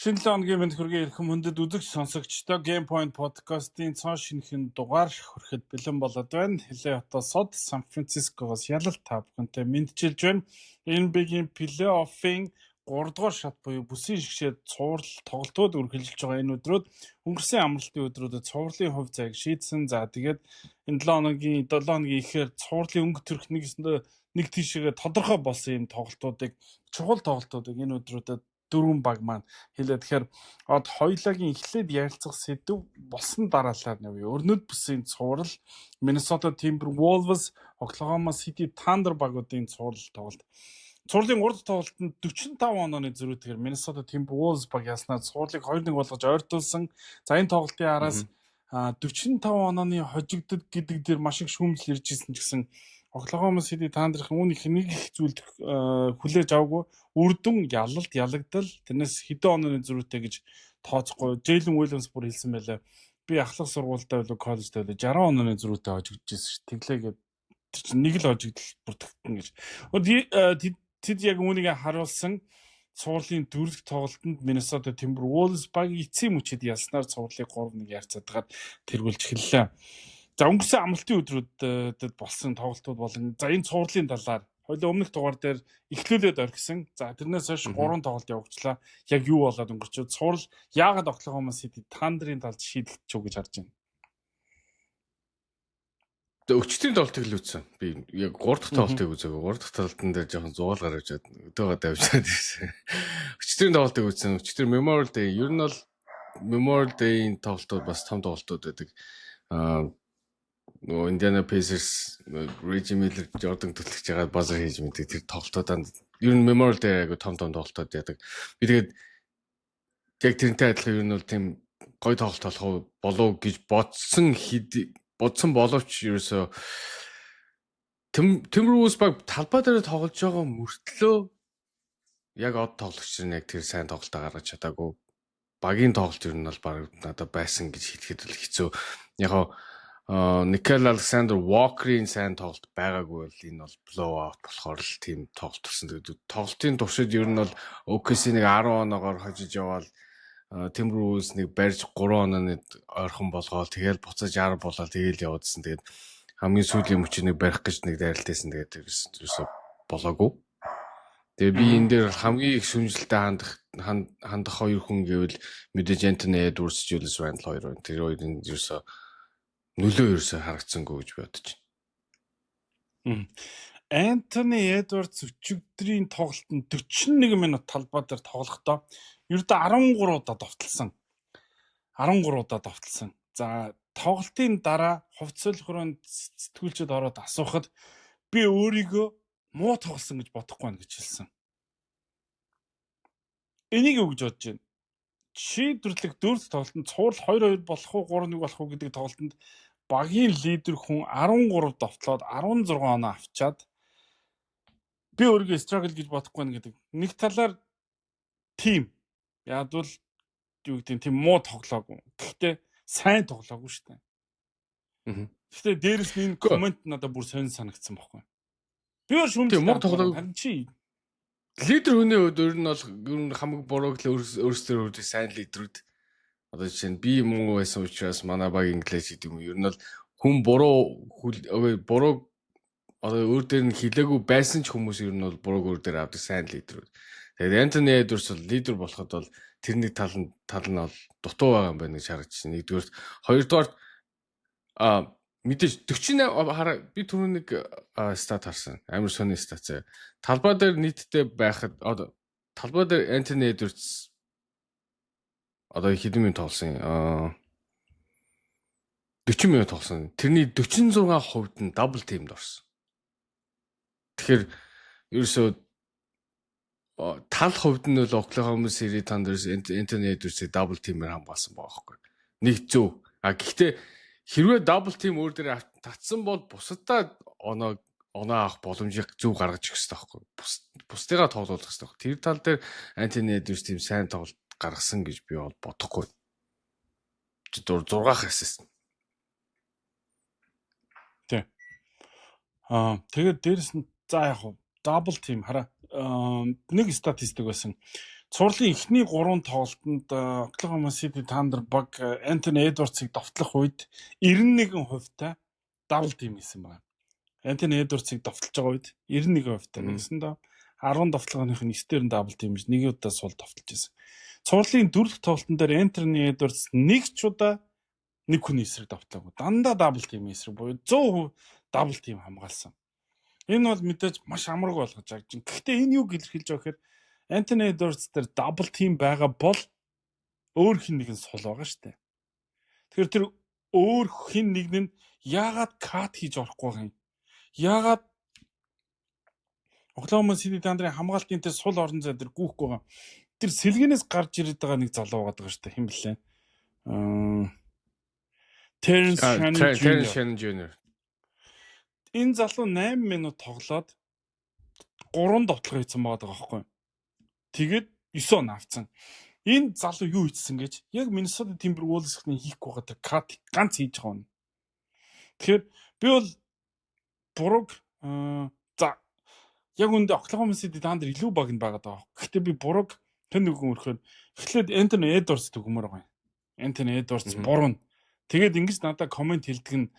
Шинэ 7 өдрийн мэнд хүргэе ирэх хүндэд үзэгч сонсогчдоо Game Point podcast-ийн цааш шинэхэн дугаар хүрэхэд бэлэн болоод байна. Хилээ хотоо сод Сан Францискогоос ялалт та бүхэнтэй мэдчилж байна. NBA-ийн плей-оффын 3 дугаар шат буюу бүсийн шгшээд цуврал тоглолтууд үргэлжилж байгаа энэ өдрүүд өнгөрсөн амралтын өдрүүдэд цувралын хувь зайг шийдсэн. За тэгээд энэ 7 өдрийн ихээр цувралын өнгө төрх нэг тийшээ тодорхой болсон юм тоглолтуудыг чухал тоглолтуудыг энэ өдрүүдэд дөрвөн баг маань хэлээ. Тэгэхээр од хоёулагийн эхлээд ярилцах сэдв болсон дараалал нэвээ. Өрнөд бүсийн цуврал, Minnesota Timberwolves, Oklahoma City Thunder багуудын цуврал тоглолт. Цувралын 3 дахь тоглолтод 45 онооны зөрүүтэйгээр Minnesota Timberwolves баг яснаар цувралыг 2-1 болгож ойртуулсан. За энэ тоглолтын араас 45 онооны хожигдод гэдэг дээр маш их шүүмжил ирж ирсэн ч гэсэн Oklahoma City Thunder-ын үүнийг нэг их зүйлд хүлээж аваагүй. Үрдүн ялагдал тэрнээс хэдэн онооны зөрүүтэй гэж тооцохгүй. Jalen Williams бүр хэлсэн байлаа. Би ахлах сургуультай болов коллежтэй болов 60 онооны зөрүүтэй хожигдчихсэн ш. Тэглээгээд тэр чинь нэг л хожигдол бүртгэгдэн гэж. Тэд яг үүнийг харуулсан цувралын дөрөв тоглолтод Minnesota Timberwolves баг эцсийн мөчид ялснаар цувралыг 3-1 ярьцаадгаад тэргүүлж эхэллээ. За өнгөрсөн амралтын өдрүүдэд болсон тоглолтууд болон за энэ цувралын талаар хоёул өмнөх дугаар дээр эхлүүлээд орхисон. За тэрнээс хойш 3 тоглолт явуулчлаа. Яг юу болоод өнгөрчөө цуврал яагаад Oklahoma City Thunder-ын талд шийдэгдчихв гэж харж байна. Өчтөрийн тоглолтыг л үзсэн. Би яг 3 дахь тоглолтыг үзээгүй. 3 дахь тоглолтын дээр жоохон зугаал гарч аваад өдөөгаа давжаад ирсэн. Өчтөрийн тоглолтыг үзсэн. Өчтөр Memorial Day. Ер нь бол Memorial Day-ийн тоглолтууд бас том тоглолтууд байдаг. Indiana Pacers, Reggie Miller, Jordan төлөвлөж байгаа базар хийж мэдээ тэр тоглолтууданд ер нь Memorial Day айгу том тоглолтууд яадаг. Би тэгээд яг тэрнтэй адилхан ер нь бол тийм гоё тоглолт болох болов гэж бодсон боловч ерөөсөө Timberwolves баг талбай дээр тоглож байгаа мөртлөө яг од тоглогч нь яг тэр сайн тоглолтоо гаргаж чадаагүй. Багийн тоглолт ер нь бол баг надад байсан гэж хэлэхэд л хэцүү. Яг Nickeil Alexander-Walker-ийн сайн тоглолт байгаагүй бол энэ бол blowout болохоор л тийм тоглолт болсон. Тоглолтын туршид ер нь бол OKC нэг 10 оноогоор хожиж яваал Timberwolves нэг барьж 3 онооны ойрхон болгоол тэгэл буцаж 10 болоод тэгэл явуулсан. Тэгээд хамгийн сүүлийн мөчийг барих гэж нэг дайралтайсан. Тэгээд ерөөсөө болоогүй. Тэгээ би энэ дээр хамгийн их сүнжлэлтэй хандах хоёр хүн гэвэл мэдээж Anthony Edwards, Julius Randle хоёр байна. Тэр хоёрын ерөөсөө нөлөө харагдсангүй гэж бодож байна. Anthony Edwards өчигдрийн тоглолтод 41 минут талбай дээр тоглохдоо ердөө 13 удаа довтлсон. 13 удаа довтлсон. За тоглолтын дараа хувьцаалхороонд сэтгүүлчд ороод асуухад би өөрийгөө муу тоглосон гэж бодохгүй байна гэж хэлсэн. Энийг юу гэж бодож байна? Шийдвэрлэх дөрөв тоглолтод цуврал 2-2 болох уу 3-1 болох уу гэдэг тоглолтод багийн лидер хүн 13 довтлоод 16 оноо авчаад би өөрийгөө struggle гэж бодохгүй байна гэдэг. Нэг талаар тим яад бол юу гэдэг тийм муу тоглоогүй. Гэхдээ сайн тоглоогүй шүү дээ. Гэхдээ дээрэс нь энэ комент надад бүр сонир санагдсан байхгүй. Би өөр шүмжлээ муу тоглоогүй. Харин чи лидер хүний хувьд ер нь бол хамгийн буруу гэл өөрсдөө сайн лидерүүд одоо жишээ нь би муу байсан учраас манай баг инглиш гэдэг юм. Ер нь бол хүн буруу одоо өөр дээр нь хилээгүй байсан ч хүмүүс ер нь бол бурууг өөр дээр авдаг сайн лидерүүд. Тэгээд Anthony Edwards бол лидер болоход бол тэрний тал нь бол дутуу байгаа юм байна гэж харагдаж байна. Нэгдүгээр, хоёрдугаар мэдээж 48 би түрүү нэг стат харсан. Амар сони стат. Талбай дээр нийтдээ байхад талбай дээр Anthony Edwards одоо хэдэн минут тоглосон 40 минут тоглосон. Тэрний 46% нь дабл тимд орсон. Тэгэхээр ерөөсөө тал хувьд нь бол Oklahoma City Thunder Anthony Edwards-ийг дабл тимээр хамгаалсан байгаа байхгүй. Нэг зөв. Гэхдээ хэрвээ дабл тим өөр дээр татсан бол бусадаа оноо авах боломжийг зөв гаргаж ирэх хэрэгтэй байхгүй. Бусдыгаа тоглуулах хэрэгтэй байхгүй. Тэр тал дээр Anthony Edwards тийм сайн тоглолт гаргасан гэж би бол бодохгүй. 6 хэсэс. Тэ. Тэгээд дээрэс нь за яг дабл тим хараа нэг статистик байсан. Цуурлын эхний 3 тоглолтод Oklahoma City Thunder баг Anthony Edwards-ыг довтлох үед 91% дабл тим хийсэн байна. Anthony Edwards-ыг довтлож байгаа үед 91% нэгсэн доо 10 довтлогоных нь 9-дэр нь дабл тим биш, нэг удаа сул довтлож байсан. Цуурлын 4 дахь тоглолтын дээр Anthony Edwards нэг ч удаа нэг хүний эсрэг довтлоогүй. Дандаа дабл тим эсрэг буюу 100% дабл тим хамгаалсан. Энэ бол мэдээж маш амарг болгож байгаа чинь. Гэхдээ энэ юу илэрхийлж байгаа гэхээр Anthony Edwards дээр дабл тим байгаа бол өөр хин нэгэн сул байгаа шүү дээ. Тэгэхээр тэр өөр хин нэг нь яагаад кат хийж орохгүй байгаа юм? Яагаад Oklahoma City Thunder-ын хамгаалтын тэр сул орон зай дээр гүйхгүй байгаа? Тэр сэлгэнээс гарч ирээд байгаа нэг залуу байгаа шүү дээ. Хэн блэ? Terrence Shannon Jr. Энэ залуу 8 минут тоглоод 3 довтлого хийсэн байгаа байхгүй юу? Тэгээд 9 он авцсан. Энэ залуу юу хийсэн гэж яг Minnesota Timberwolves-ийн хийхгүй байгаа тэр кат ганц хийж байгаа юм. Тэгэхээр би бол бурууг за яг үндэ Oklahoma City Thunder илүү баг нь байгаа даа. Гэхдээ би бурууг хэн нэгэн өрхөөр эхлээд Anthony Edwards төгмөр байгаа юм. Anthony Edwards буруу. Тэгээд ингэж надад комент хэлдэг нь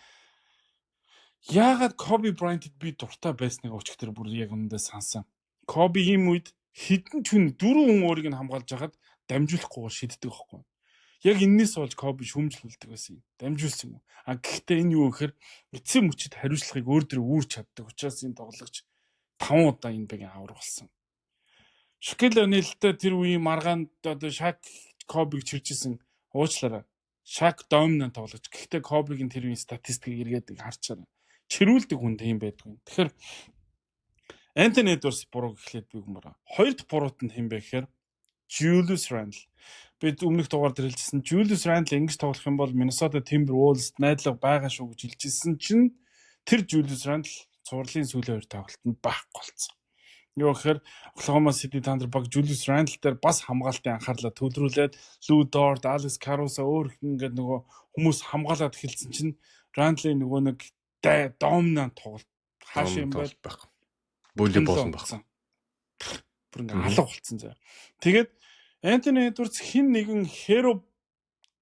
яагаад Kobe Bryant-д би дуртай байсныг өчигдөр бүр яг үндэ сансан. Kobe ийм үед хідэн ч хүн 4 хүн өөрийг нь хамгаалж байхад дамжуулахгүй шийддэг байхгүй. Яг энэс болж Kobe шүмжлүүлдэг байсан юм. Дамжуулсан юм. Гэхдээ энэ юу гэхээр эцсийн мөчид хариуцлагыг өөр дөр үүрч чаддаг. Учраас энэ тоглогч 5 удаа энэ багийн аврах болсон. Shaquille O'Neal-тэй тэр үеийн маргаанд одоо Shaq Kobe-г чиржсэн уучлаарай. Shaq dominant тоглогч. Гэхдээ Kobe-гийн тэр үеийн статистикийг эргээд харчаарай. Чирүүлдэг хүн тийм байдгүй. Тэгэхээр Anthony Edwards буруу гэхлээр би гүмээр. Хоёр дахь буруут нь хэн бэ гэхээр Julius Randle. Би өмнөх дугаар дээр хэлжсэн Julius Randle ингэж тоглох юм бол Minnesota Timberwolves найдлага байгаа шүү гэж хэлжсэн чинь тэр Julius Randle цуурлын сүүлийн 2 тоглолтод байхгүй болсон. Юу гэхээр Oklahoma City Thunder баг Julius Randle дээр бас хамгаалтын анхаарлаа төвлөрүүлээд Lou Dort, Alex Caruso өөр ингээд нөгөө хүмүүс хамгаалаад эхэлсэн чинь Randle нөгөө нэг dominant тоглолт хааш юм бол байхгүй. Бүлэг болсон байна. Бүр ингээ алга болцсон заа. Тэгээд Anthony Edwards хин нэгэн hero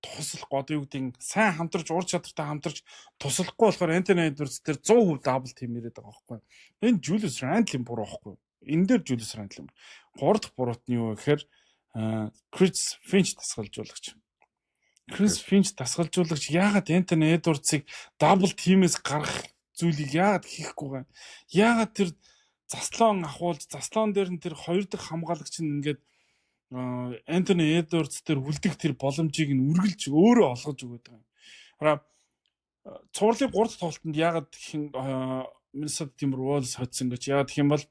туслах одоо юу гэдэг сайн хамтарч ур чадвартай хамтарч туслахгүй болохоор Anthony Edwards тэр 100% дабл тим ирээд байгаа байхгүй. Энэ Julius Randle-ийн буруу байхгүй. Энэ дээр Julius Randle. 3 дахь буруут нь юу гэхээр Chris Finch тасгалжуулагч. Chris Finch тасгалжуулагч яагаад Anthony Edwards-ыг дабл тимээс гаргах зүйлийг яагаад хийхгүй байгаа? Яагаад тэр заслон ахуулж заслон дээр нь тэр 2 дахь хамгаалагч нь ингээд Anthony Edwards дээр үлдэх тэр боломжийг нь үргэлж өөрөө олгож өгöd байгаа. Цуурлын 3 дахь тоглолтод яагаад Minnesota Timberwolves хоцсон гэж яагаад гэх юм бол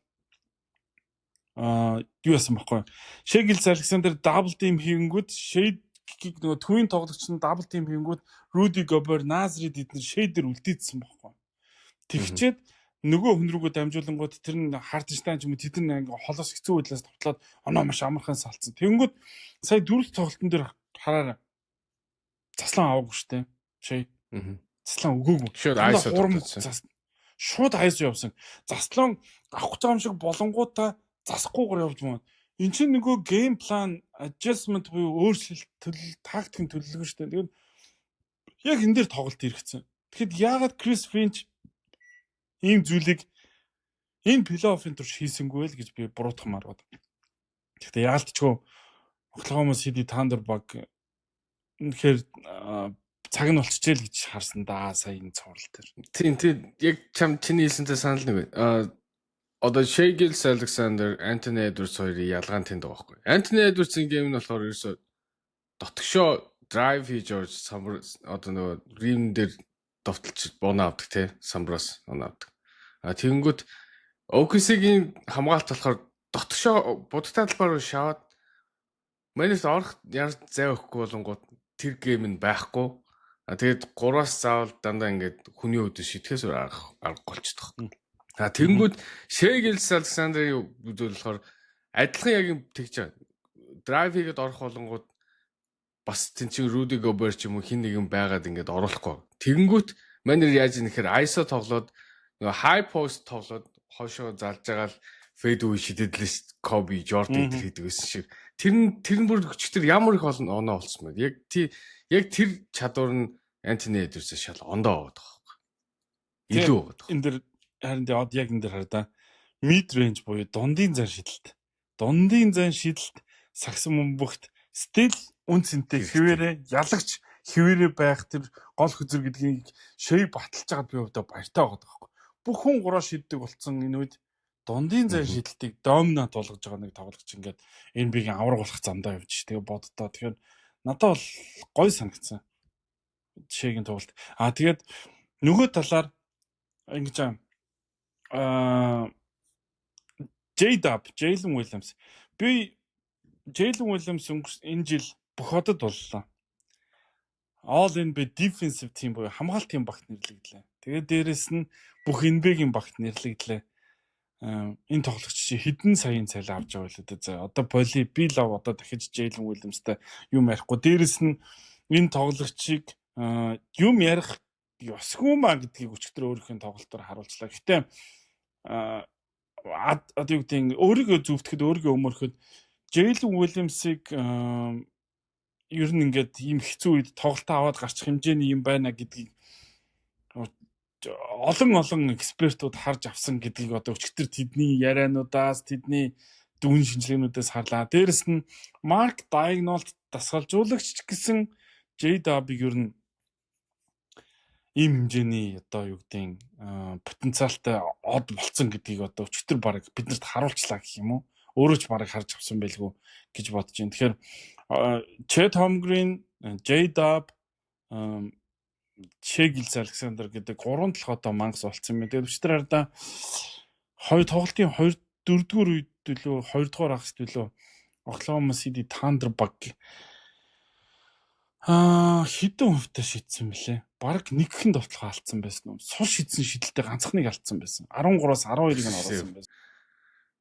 юу яасан бэхгүй. Shai Gilgeous-Alexander дабл тим хийнгүүд Shai-ийг нөгөө төвийн тоглогч нь дабл тим хийнгүүд Rudy Gobert, Naz Reid эдгээр Shai дээр үлдээдсэн бэхгүй. Тэгчээд нөгөө хүн рүүгээ дамжуулангууд тэр нь Hartenstein ч юм уу тэд нэг холоос хэцүү байдлаас товтлоод оноо маш амархан салцсан. Тэнгүүд сая 4 тоглолтын дээр хараарай. Заслан аваагүй штэ. Shai. Заслан өгөөгүй. Шууд айс явсан. Заслан авах гэж байгаа юм шиг болонгуудаа засахгүйгээр явж байна. Энд чинь нөгөө гейм план adjustment буюу өөрчлөлт тактикийн төлөвлөгөө шүү дээ. Тэгээд яг энэ дээр тоглолт хэрэгцсэн. Тэгэхэд яагаад Chris Finch ийм зүйлийг энэ плей-оффын турш хийсэнгүй л гэж би буруутгамаар байна. Гэхдээ яалтчгүй Oklahoma City Thunder баг үнэхээр цаг нь болчихжээ л гэж харсан да сая энэ цуврал дээр. Тийм яг чиний хэлсэнтэй санал нэг байна. Одоо Shai Gilgeous-Alexander, Anthony Edwards хоёрын ялгаан тэнд байгаа байхгүй. Anthony Edwards-ийн гейм нь болохоор ерөөсө дотгошоо драйв хийж орж одоо нөгөө рим дээр довтолч бууна авдаг те самбраас оноо авдаг. Тэгэнгүүт OKC-гийн хамгаалт болохоор дотгошоо будтай талбаар шаваад манайс орох яар зай өгөхгүй болонгууд тэр гейм нь байхгүй. Тэгээд 3-аас заавал дандаа ингээд хүний өдөө шитгэхээс арга болчихдог. Тэгэнгүүт Shai Gilgeous-Alexander-ийн зүйл болохоор адилхан яг юм тэгж байгаа. Драйв хийгээд орох болонгууд бас тэнцэн Rudy Gobert ч юм уу хин нэгэн байгаад ингээд оруулахгүй. Тэгэнгүүт манер яаж юм нэхэр ISO тоглоод нөгөө high post тоглоод хойшоо залж байгаа л фэйдүү шидэдлээс Коби, Jordan хийдэг байсан шиг. Тэр нь бүр өчтөр ямар их оноо олсон бэ? Яг тэр чадвар нь Антони Эдвардсээс шал ондоо байгаа байхгүй. Илүү байгаа. Энэ дэр харин яг энэ дэр хараа. Mid range буюу дундын зан шидэлт. Дундын зан шидэлт сагсан мөнбөгт стил үнцэнтэй хിവэрэ ялагч хിവэрэ байх тэр гол хөзөр гэдгийг шей баталж байгаад би өвдө баяртай байгаа байхгүй. Бүх хүн гураа шиддэг болсон энэ үед дундын зан шидэлтийг доминант болгож байгаа нэг тоглогч ингээд NBA-гийн авраг болох замдаа явж тэгээ боддоо. Тэгэхээр надад бол гой санагдсан. Жишээгийн тоглолт. Тэгээд нөгөө талаар ингэж Jalen Williams. Би Jalen Williams энэ жил бүх одод боллоо. All NBA defensive team буюу хамгаалтын багт нэрлэгдлээ. Тэгээд дээрэс нь бүх NBA-гийн багт нэрлэгдлээ. Энэ тоглогч чи хэдэн саяын цалин авч байгаа вэ лээ. Одоо би лав одоо дахиж Jalen Williams-тай юм ярихгүй. Дээрэс нь энэ тоглогчийг юм ярих ёсгүй маа гэдгийг өчигдөр өөрийнхөө тоглолтоор харуулчлаа. Гэтэ одоо юу гэдэг өөрийгөө зүвтгэхэд өөрийгөө өмөрөхөд Jalen Williams-ыг ер нь ингээд ийм хэцүү үед тоглолтоо аваад гарчих хэмжээний юм байна гэдгийг олон экспертүүд харж авсан гэдгийг одоо өчигдөр тэдний яриануудаас тэдний дүн шинжилгээнүүдээс харлаа. Дээрэс нь Mark Daigneault дасгалжуулагч гэсэн J-Dub-ыг ер нь ийм хэмжээний одоо юу гэдэг потенциалтай од болцсон гэдгийг одоо өчигдөр баг биднэрт харуулчлаа гэх юм уу. Өөрөө ч барыг харж авсан байлгүй гэж бодож байна. Тэгэхээр Chet Holmgren, J-Dub, Shai Gilgeous-Alexander гэдэг 3-7 одоо мангас болцсон юм. Тэгээд өчтөр хараа тоглолтын 4-р үед төлөө 2-р хагас төлөө Oklahoma City Thunder баг хэдэн хувьтай шийдсэн бэлээ. Бараг нэгхэн довтлого алдсан байсан юм. Сул шийдсэн шийдэлтэй ганцхныг алдсан байсан. 13-аас 12-ыг нь оруулсан байсан.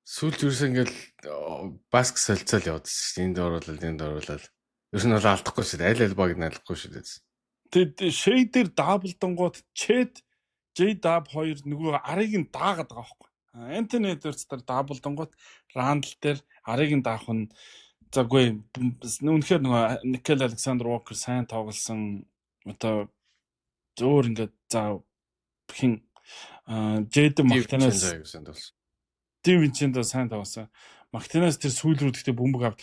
Сүүлд ерөөсөө ингээл баск солилцол явуулсан шүү дээ. Энд оруулаад. Ер нь бол алдахгүй шүү дээ. Аль баг нь алдахгүй шүү дээ. Тэгээд Shai дээр даблдангууд Chet, J-Dub хоёр нөгөө арыг нь даагаад байгаа байхгүй. Anthony Edwards дээр даблдангууд Randle дээр арыг нь даах нь заггүй үнэхээр нөгөө Nickel Alexander Walker сайн тоглосон. Одоо зөөр ингээд за хин Jaden Martinez Vincenzo сайн тоглосон. Martinez тэр сүүл рүү гэхдээ бөмбөг авд.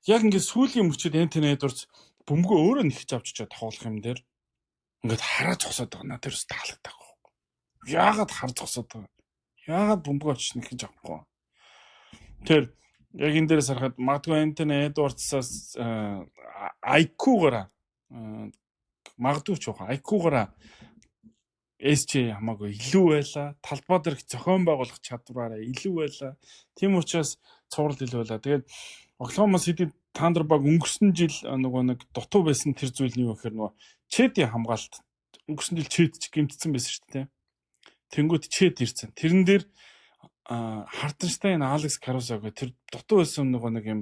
Яг ингээд сүүлийн мөчөд Anthony Edwards бөмбөгөө өөрөө нэхэж авч чад тоглох юм дээр ингээд хараа зогсоод байгаа. Тэр ус таалагдах байхгүй. Яагаад хар зогсоод байгаа? Яагаад бөмбөгөө очиж нэхэж авахгүй? Тэр яг энэ дээрээс харахад магадгүй Anthony Edwards-аас IQ-гаараа магадгүй ч байгаа. IQ-гаараа SJ хамаагүй илүү байла. Талбай дээр зохион байгуулах чадвараараа илүү байла. Тийм учраас цуврал илүү байла. Тэгээд Oklahoma City Thunder баг өнгөрсөн жил нөгөө нэг дутуу байсан тэр зүйл нь юу гэхээр нөгөө Chet-ийн хамгаалалт өнгөрсөн жил Chet ч гэмтсэн байсан шүү дээ. Тэнгүүд Chet ирсэн. Тэрэн дээр Hartenstein, Alex Caruso гэх тэр дутуу байсан нөгөө нэг юм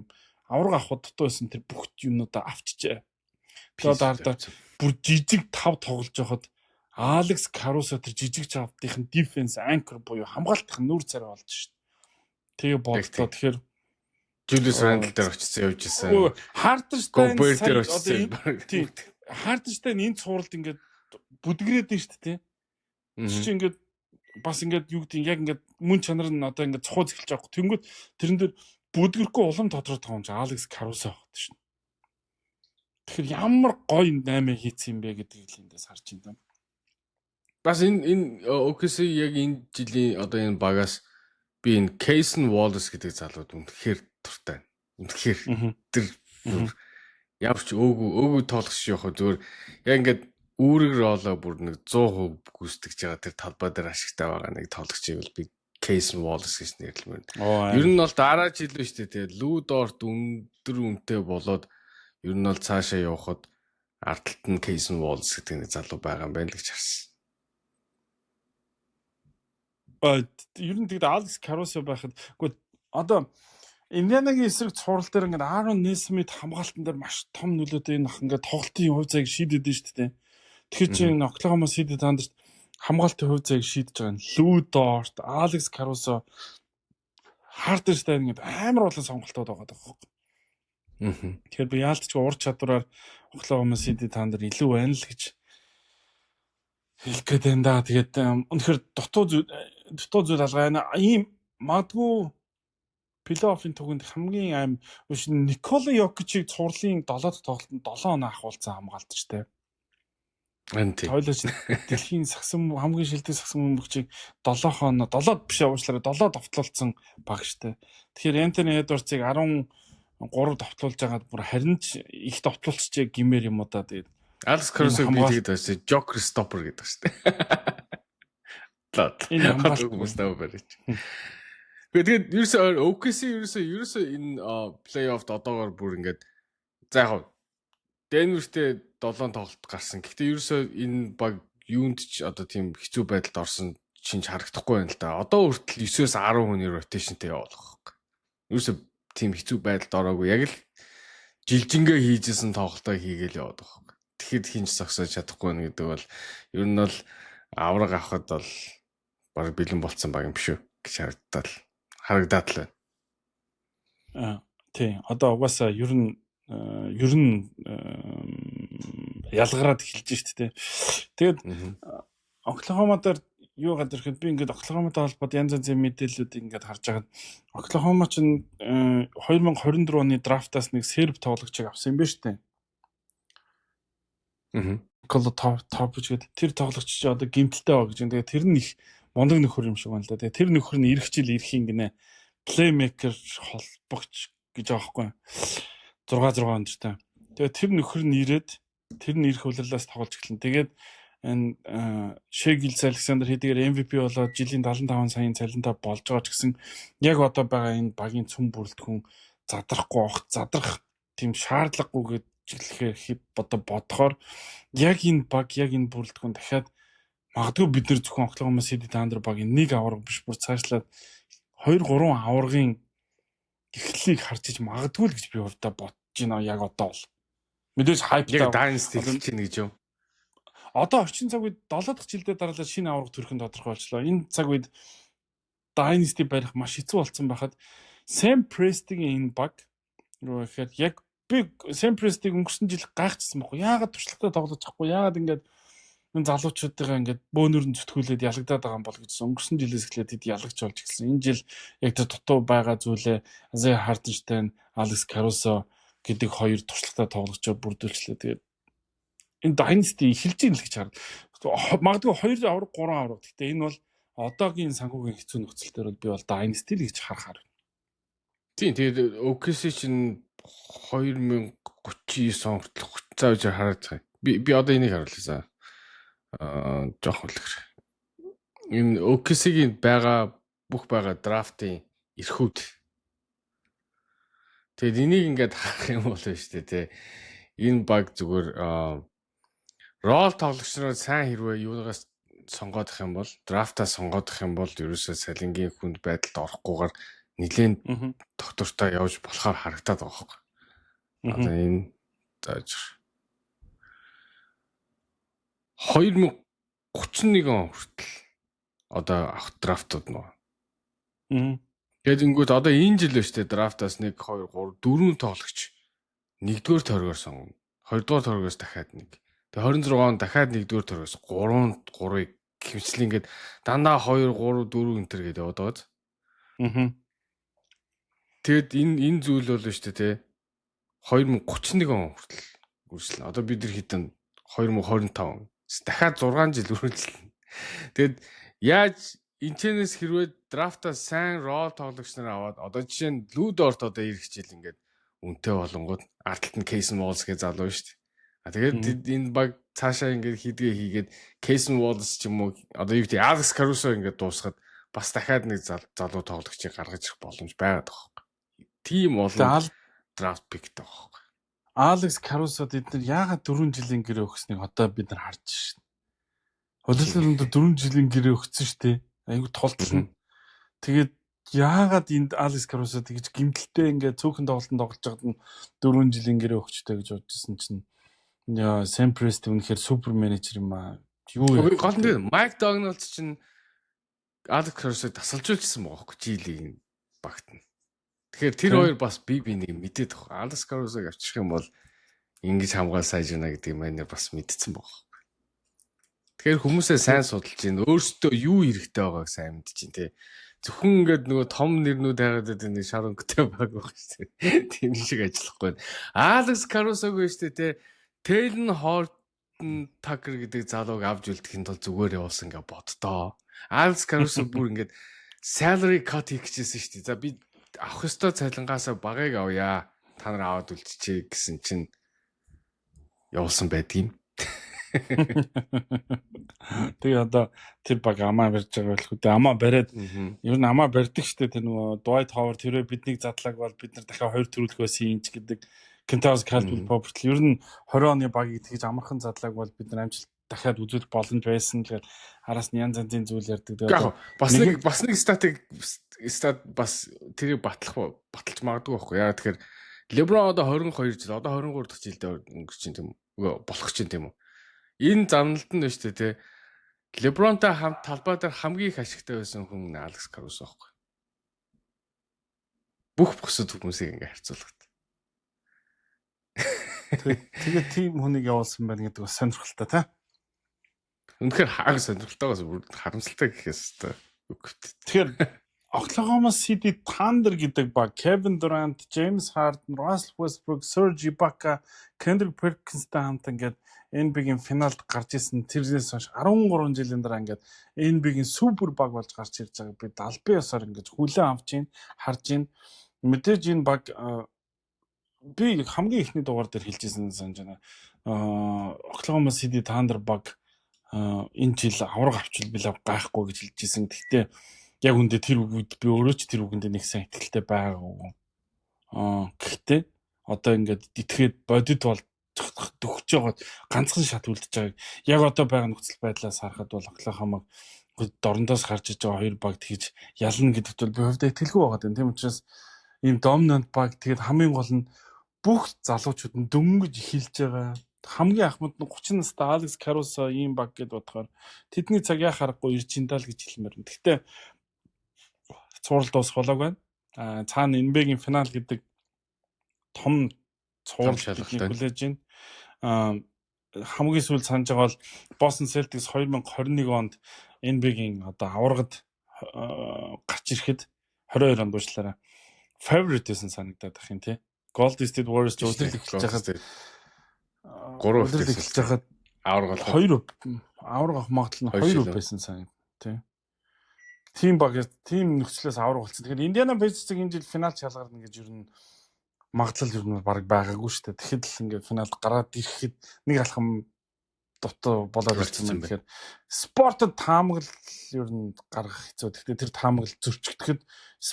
авраг авах дутуу байсан тэр бүх юмнуудаа авчижээ. Тэгээд ардаа бүр жижиг тав тоглож байхад Alex Caruso тэр жижиг чавдын defense anchor буюу хамгаалтын нүүр царай болж шít. Тэгээ бодлоо. Тэгэхээр Julius Randle дээр очсон явж исэн. Hartenstein дээр очсон. Hartenstein энэ цувралд ингээд бүдгрээд нь шít тий. Чи ингээд бас ингээд юу гэдэг яг ингээд мөн чанар нь одоо ингээд цохооз эхэлж байгаа. Тэнгүүд тэрэн дээр бүдгэрхгүй улам тодорхой тоглож Alex Caruso багт шít. Тэгэхээр ямар гоё 8 хийцэн юм бэ гэдгийг л эндээс харж байна. Бас энэ OKC яг энэ жилийн одоо энэ багаас би энэ Cason Wallace гэдэг залууд үнэхээр дуртай. Үнэхээр тэр явж өөгүй тоглох явах зүгээр яг ингээд үүрэг ролоо бүр нэг 100% гүйцэтгэж байгаа тэр талбай дээр ашигтай байгаа нэг тоглогчийг бол би Cason Wallace гэж нэрлэмээр. Ер нь бол дараа жил л шүү дээ. Lou Dort өндөр үнэтэй болоод ер нь бол цаашаа явхад ардталт нь Cason Wallace гэдэг нэг залуу байгаа юм байна л гэж харсан. Ер нь тэгээд Alex Caruso байхад үгүй одоо Индианагийн эсрэг цуврал дээр ингээд Aaron Nesmith хамгаалтан дээр маш том нөлөөтэй энэ ах ингээд тоглолтын хувь заяг шийдэд дээ шүү дээ. Тэгэхээр чи энэ Oklahoma City Thunder хамгаалтын хувь заяг шийдэж байгаа нь Lou Dort, Alex Caruso Hardenstein гэдэг амар олон сонголтууд байгаа даа. Тэгэхээр би яалтч ур чадвараар Oklahoma City Thunder илүү байна л гэж хэлэх гээд байна да. Тэгээд үнэхээр дутуу зүйл алгаа байна. Ийм магадгүй плей-оффын түгэнд хамгийн аим биш Никола Йокичийг цуурлын 7 дахь тоглолтод 7 оноо ахуулсан хамгаалтчтай. Тойлоч дэлхийн хамгийн шилдэг сагсан бөмбөгчийг 7 хоноо 7 биш уучлаарай 7 довтлуулсан баг штэ. Тэгэхээр Антони Эдвардсыг 13 довтлуулж байгаад бүр харин ч их довтлуулчихжээ гимээр юм уу да. Тэгээд Алекс Кросыг би тэгээд байсан Joker Stopper гэдэг штэ. Энэ хамгаалт мөстөө барьж. Тэгээд ерөөсөө OKC ерөөсөө энэ плей-оффд одоогоор бүр ингээд за яг Денвертэй 7 тоглолт гарсан. Гэхдээ ерөөсөө энэ баг юунд ч одоо тийм хэцүү байдалд орсон шинж харагдахгүй байна л да. Одоо хүртэл 9-10 хүний ротейшнтэй явуулах байхгүй. Ерөөсөө тийм хэцүү байдалд ороогүй. Яг л жилжингээ хийжсэн тоглолтоо хийгээл яваад байгаа байхгүй. Тэгэхэд хинж зогсож чадахгүй нэ гэдэг бол ер нь бол авраг авахд бол баг бэлэн болцсон баг юм биш үү гэж харагдаад л байна. Тий. Одоо угаасаа ер нь ялгараад эхэлж штэ тий. Тэгээд Оклахома дээр юу гадар ихэд би ингээд Оклахоматай холбоод янз янзын мэдээллүүд ингээд харж байгаад Оклахома ч 2024 оны драфтаас нэг серб тоглогчийг авсан юм байна штэ. Коло топ гэдэг тэр тоглогч чи одоо гимтэлтэй байгаа гэж. Тэгээд тэр нь их мундаг нөхөр юм шиг байна л да. Тэгээд тэр нөхөр нь ирэх жил ирэх юм гинэ. Плеймейкер холбогч гэж байгаа байхгүй. 6 ондтой. Тэгээд тэр нөхөр нь ирээд тэр нь ирэх улирлаас тоглож эхэлнэ. Тэгээд энэ Shai Gilgeous-Alexander хэдийгээр MVP болоод жилийн 75 саяын цалинтай болж байгаа ч гэсэн яг одоо байгаа энэ багийн цөм бүрэлдэхүүн задрах тийм шаардлагагүй гэж бодохоор яг энэ баг яг энэ бүрэлдэхүүн дахиад магадгүй бид нэр зөвхөн Oklahoma City Thunder багийн нэг аварга биш бүр цаашлаад 2-3 аваргын эхлэлийг харж иж магадгүй л гэж би хувьдаа бодож байна яг одоо бол. Мэдээж хайптай яг Dynasty хэлж чинь гэж юм. Одоо орчин цаг үед 7 дахь жилдээ дараалал шинэ аварга төрөх нь тодорхой болчлоо. Энэ цаг үед Dynasty барих маш хэцүү болсон байхад Sam Presti-гийн энэ баг юу гэхээр яг би Sam Presti-г өнгөрсөн жил гайхчихсан байхгүй. Яагаад туршлагатай тоглож чадахгүй? Яагаад ингээд энэ залуучуудаа ингээд бөөнөр нь зүтгүүлээд ялагдаад байгаа юм бол гэж өнгөрсөн жилээс эхлээд хэд ялагч болж гисэн. Энэ жил яг тэр дутуу байгаа зүйлээ Isaiah Hartenstein, Alex Caruso гэдэг хоёр туршлагатай тоглогчоор бүрдүүлчлээ. Тэгээд энэ Dynasty эхэлж ийн л гэж хараад. Магадгүй 2 аварга 3 аварга. Гэхдээ энэ бол одоогийн санхүүгийн хэцүү нөхцөл дээр бол би бол Dynasty л гэж харахаар байна. Тийм тэгээд OKC чинь 2039 он хүртэл 30 цаавж хараад байгаа. Би одоо энийг харуулсан. Жоох үлгэр. Энэ OKC-гийн бүх байгаа драфтын эрхүүд. Тэгэд энийг ингээд харах юм бол шүү дээ тий. Энэ баг зүгээр рол тоглогч нараа сайн хэрвээ юунаас сонгоодох юм бол драфтаа сонгоодох юм бол ерөөсөө салингийн хүнд байдалд орохгүйгээр нэлээд доктортой явж болохоор харагдаад байгаа юм. Одоо энэ зааж 2031 он хүртэл одоо авах драфтууд нөө. Тэгээд ингүүт одоо энэ жил өштэй драфтаас 1 2 3 4 тоглогч 1-р торгоор сонгоно. 2-р торгоос дахиад 1. Тэгээд 26 он дахиад 1-р торгоос 3-ыг хэмжлээ ингээд дандаа 2 3 4 энтер гэдэг яваад байгаа. Тэгэд энэ зүйл бол шүү дээ тий. 2031 он хүртэл үргэлжлэн. Одоо бид нар хитэн 2025 дахиад 6 жил үргэлжлэн. Тэгэд яаж энэчнээс хэрвээ драфтаа сайн рол тоглогч нар аваад одоо жишээ нь Лудорт одоо ирэх жил ингээд үнэтэй болонгууд арталт нь Кейсэн Волс гэж залуу шүү дээ. Тэгээд энэ баг цаашаа ингээд хийгээд Кейсэн Волс ч юм уу одоо юу гэдэг Алекс Карусо ингээд дуусгаад бас дахиад нэг залуу тоглогчийг гаргаж ирэх боломж байгаад байгаа. Тим олон драфт пиктэй байгаа. Алекс Карусод эдгээр яагаад 4 жилийн гэрээ өгснэг одоо бид нар харж шин. Хөдөлгөөнд 4 жилийн гэрээ өгсөн шүү дээ. Айгу толтолно. Тэгээд яагаад энд Алекс Карусод гэж гимтэлтэй ингээд цөөхөн тоглолтод тоглож байгаад нь 4 жилийн гэрээ өгчтэй гэж бодчихсон чинь яа Sam Presti үнэхээр супер менежер юм аа. Юу гол нь Майк Догналд чинь Алекс Карусод тасалжуулчихсан байгаа хөөхгүй жилийн. багтана. Тэгэхээр тэр хоёр бас би нэг мэдээд байгаа. Алекс Карусыг авчрах юм бол ингэж хамгаал сайжирна гэдэг манер бас мэдсэн байгаа. Тэгэхээр хүмүүсээ сайн судалж ийн өөрсдөө юу хэрэгтэй байгааг сайн мэдж ийн те. Зөвхөн ингээд нөгөө том нэрнүүд хайгаад байдаг нэг шарангатай баг байх шүү дээ. Тийм шиг ажиллахгүй. Алекс Карусог биш те. Тейлн Хортон Такер гэдэг залууг авч үлдэхин тул зүгээр явуулсан гэж боддоо. Алекс Карусог бүр ингээд salary cut хийх гэжсэн шүү дээ. За би авах ёстой цалингаасаа багыг авъя. Та нар аваад үлдчихье гэсэн чинь явуулсан байдгийн. Тэгээ одоо тэр баг амаа барьж байгаа болох үү? Амаа бариад ер нь амаа барьдаг штэ тэр нөгөө Dwight Howard тэрөө биднийг задлаг бол бид нар дахиад 2 төрөлхөөс инч гэдэг Kentavious Caldwell Pope ер нь 20 оны багийг тэгж амархан задлаг бол бид нар амжилт дахиад үзүүлэх боломж байсан. Тэгээд араас нь янз янзын зүйл ярьдаг. Тэгээд бас нэг стат бас тэрийг баталж магадгүй байхгүй. Яагаад тэгэхээр LeBron одоо 22 жил, одоо 23 дахь жилдээ өнгөрч чинь тийм үү? Болох чинь тийм үү? Энэ замналт нь шүү дээ тий. LeBronтай хамт талбай дээр хамгийн их ашигтай байсан хүн Алекс Карус байхгүй. Бүх бусад хүмүүсийг ингээ харьцуулахад. Тэгээд тийм хүнийг явуулсан байна гэдэг бас сонирхолтой тий. Үнэхээр хааг сонирхолтойгоос бүр харамсалтай гэхээс та үгт. Тэгэхээр Oklahoma City Thunder гэдэг баг Kevin Durant, James Harden, Russell Westbrook, Serge Ibaka, Kendrick Perkinsтай хамт ингээд NBA-ийн финалд гарч исэн тэрнээс хойш 13 жилийн дараа ингээд NBA-ийн супер баг болж гарч ирж байгааг бид албан ёсоор ингээд хүлээн авч ийн харж ийн. Мэдээж энэ баг би хамгийн ихний дугаар дээр хэлжсэн санаж байна. Oklahoma City Thunder баг энэ жил авраг авчвал гайхгүй гэж хэлжсэн. Гэхдээ яг үндэ тэр үед би өөрөө ч тэр үгэндээ нэг сайн ихтэй байгаагүй. Гэхдээ одоо ингээд итгэхэд бодит бол төгсөж байгаа ганцхан шат үлдэж байгааг яг одоо байгаа нөхцөл байдлаас харахад бол Oklahoma дорндоос гарч иж байгаа хоёр баг тэгж ялна гэдэгт бол би хувьдаа итгэлгүй байгаа юм. Тийм учраас ийм доминант баг тэгээд хамгийн гол нь бүх залуучууд нь дөнгөж эхэлж байгаа. Хамгийн ахмад нь 30 настай Алекс Карусо ийм баг гэд бодохоор тэдний цаг яа харахгүй ирж индаа л гэж хэлмээр байна. Гэхдээ цуврал дуусах болоог байна. Цаана NBA-ийн финал гэдэг том цуврал хүлээж байна. Хамгийн сүүл санаж байгаа бол Boston Celtics 2021 онд NBA-ийн одоо аврагад гарч ирэхэд 22 онд уучлаарай. Favorite гэсэн санагдаад байх юм тий. Golden State Warriors өдрөл эхэлж байхад 3 өдрөл эхэлж байхад авраг 2 авраг авах магадлал нь 2 байсан санагд тий. Тим баг тим нөхцлөөс авраг болсон. Тэгэхээр Indiana Pacers энэ жил финал шалгарна гэж ер нь магадлал ер нь баг байгаагүй шүү дээ. Тэгэхэд л ингээд финалд гараад ирэхэд нэг алхам дутуу болоод ирсэн юм. Тэгэхээр спортод таамаглал ер нь гаргах хэцүү. Гэхдээ тэр таамаглал зөрчигдөхэд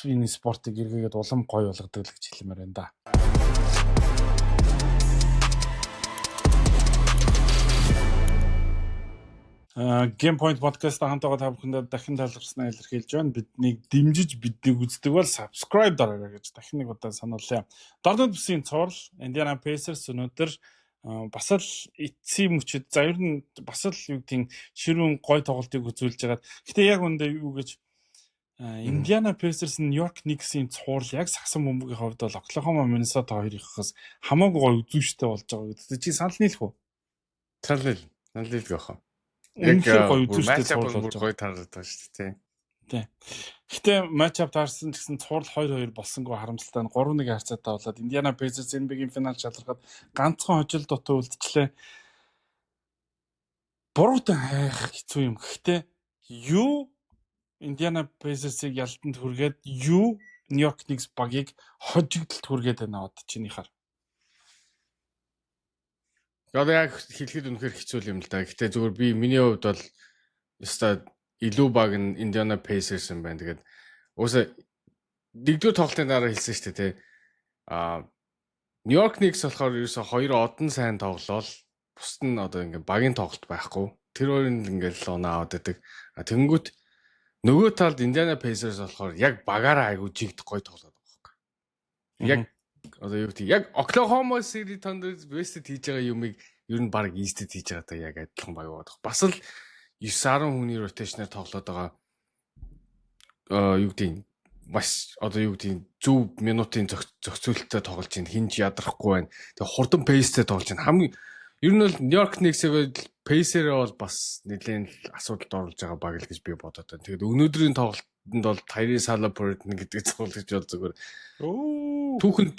энэ спортыг эргээгээд улам гоё болгодог л гэж хэлмээр байна да. Game Point podcast хамтаага та бүхэндээ дахин талархснаа илэрхийлж байна. Биднийг дэмжиж биднийг үздэг бол subscribe дараарай гэж дахин нэг удаа сануулъя. Дордод бүсийн цуврал Indiana Pacers өнөөдөр бас л эцсийн мөчөд за ер нь бас л юу гэдэг ширүүн гой тоглолтыг үзүүлж байгаа. Гэтэ яг үндэ юу гэж Indiana Pacers New York Knicks-ийн цуврал яг сагсан бөмбөгийн хувьд бол Oklahoma Minnesota хоёрынхаас хамаагүй гой үзүүштэй болж байгаа гэдэг. Чи санал нийлэх үү? Санал нийлэх яах вэ? Яг гоё үзүүштэй цуврал болж гоё таардаг шүү дээ тий. Гэтэ матчап таарсан гэсэн цуврал 2-2 болсонгүй харамсалтай нь 3-1 харьцаатай болоод Indiana Pacers NBA-ийн финал шалгарахад ганцхан хожил дутуу үлдчихлээ. Буруутай хайх хэцүү юм. Гэтэ юу Indiana Pacers-ыг ялтанд хүргээд юу New York Knicks багийг хожигдолд хүргээд байна одоо чинийхаар. Яг хэлэхэд үнэхээр хэцүү юм л да. Гэтэ зүгээр би миний хувьд бол ёстой илүү баг нь Indiana Pacers юм байна. Тэгээд уусаа нэгдүгээр тоглолтын дараа хэлсэн шүү дээ тий. New York Knicks болохоор ерөөсө хоёр одон сайн тоглолол бусд нь одоо ингээ багийн тоглолт байхгүй. Тэр хоёрын ингээл оноо аваад байдаг. Тэнгүүт нөгөө талд Indiana Pacers болохоор яг багаараа айгу жигд гой тоглоод байгаа байхгүй. Яг одоо юу гэдэг яг Oklahoma City Thunder West-д хийж байгаа юмыг ер нь баг East-д хийж байгаатай яг адилхан баг байгаа. Бас л 9-10 хүний ротейшнээр тоглоод байгаа юу гэдэг маш одоо юу гэдэг зөв минутын зохицуулалттай тоглож байна. Хинж ядрахгүй байна. Тэгээ хурдан пейстэй тоглож байна. Хамгийн ер нь бол Нью-Йорк Никсийг пейсерээ бол бас нэлээд асуудалд оруулж байгаа баг л гэж би бодоод байна. Тэгээд өнөөдрийн тоглолтод бол Tyrese Haliburton гэдэг цогцолж бол зүгээр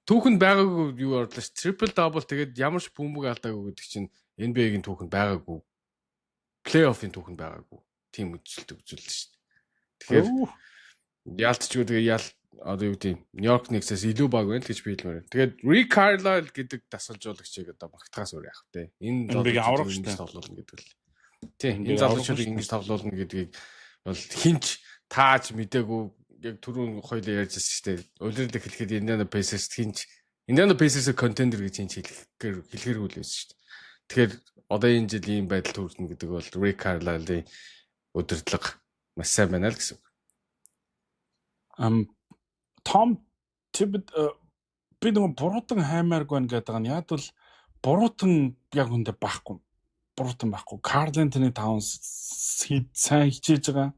түүхэнд байгаагүй юу орлоо ш. Triple double тэгээд ямар ч бөмбөг алдаагүй гэдэг чинь NBA-гийн түүхэнд байгаагүй. Плей-оффын түүхэнд байгаагүй. Тим үзэлт үзүүлсэн ш. Тэгэхээр яалтчгүй тэгээ одоо юу гэдэг Нью-Йорк Никсээс илүү баг байна л гэж би хэлмээр. Тэгээд Rick Carlisle гэдэг дасгалжуулагчийг одоо магтахаас өөр яах вэ? Энэ тоглолтыг ингэж тоглуулна гэдэг л. Тийм, энэ залуучуудыг ингэж тоглуулна гэдгийг бол хинч тааж мдээгүй яг түрүүн хоёлоо ярьжсэн шүү дээ. Улирлыг хэлэхэд Indiana Pacers хинч Indiana Pacers contender гэж хинч хэлэхэргүй л байсан шүү дээ. Тэгэхээр одоо энэ жил ийм байдал төрнө гэдэг бол Rick Carlisle-ийн удирдлага маш сайн байна л гэсэн үг. Том Thibodeau би нэг буруудан хаймааргүй байна гэдэг нь яг бол буруутан яг үндэ байхгүй. Буруутан байхгүй. Karl Anthony Towns сайн хичээж байгаа.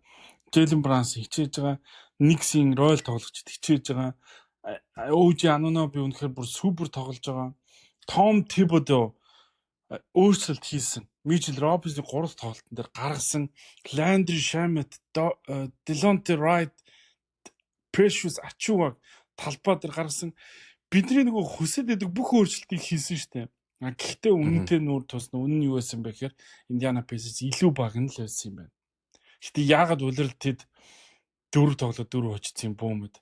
Jalen Brunson хичээж байгаа. Knicks-ийн Royal тоглогчд хичээж байгаа. OG Anunoby үнэхээр бүр супер тоглож байгаа. Tom Thibodeau өөрчлөлт хийсэн. Mitchell Robinson 3 тоглолтын дээр гаргасан. Landry Shamet, Delonte Wright, Precious Achiuwa талбай дээр гаргасан. Бидний нөгөө хүсэж байдаг бүх өөрчлөлтийг хийсэн шүү дээ. Гэхдээ үнэнтэй нүүр тусна. Үнэн нь юу байсан бэ гэхээр Indiana Pacers илүү баг нь л байсан юм байна. Гэтэ яагаад улирал тэд 4 тоглоод 4 очсон юм бөөмөд.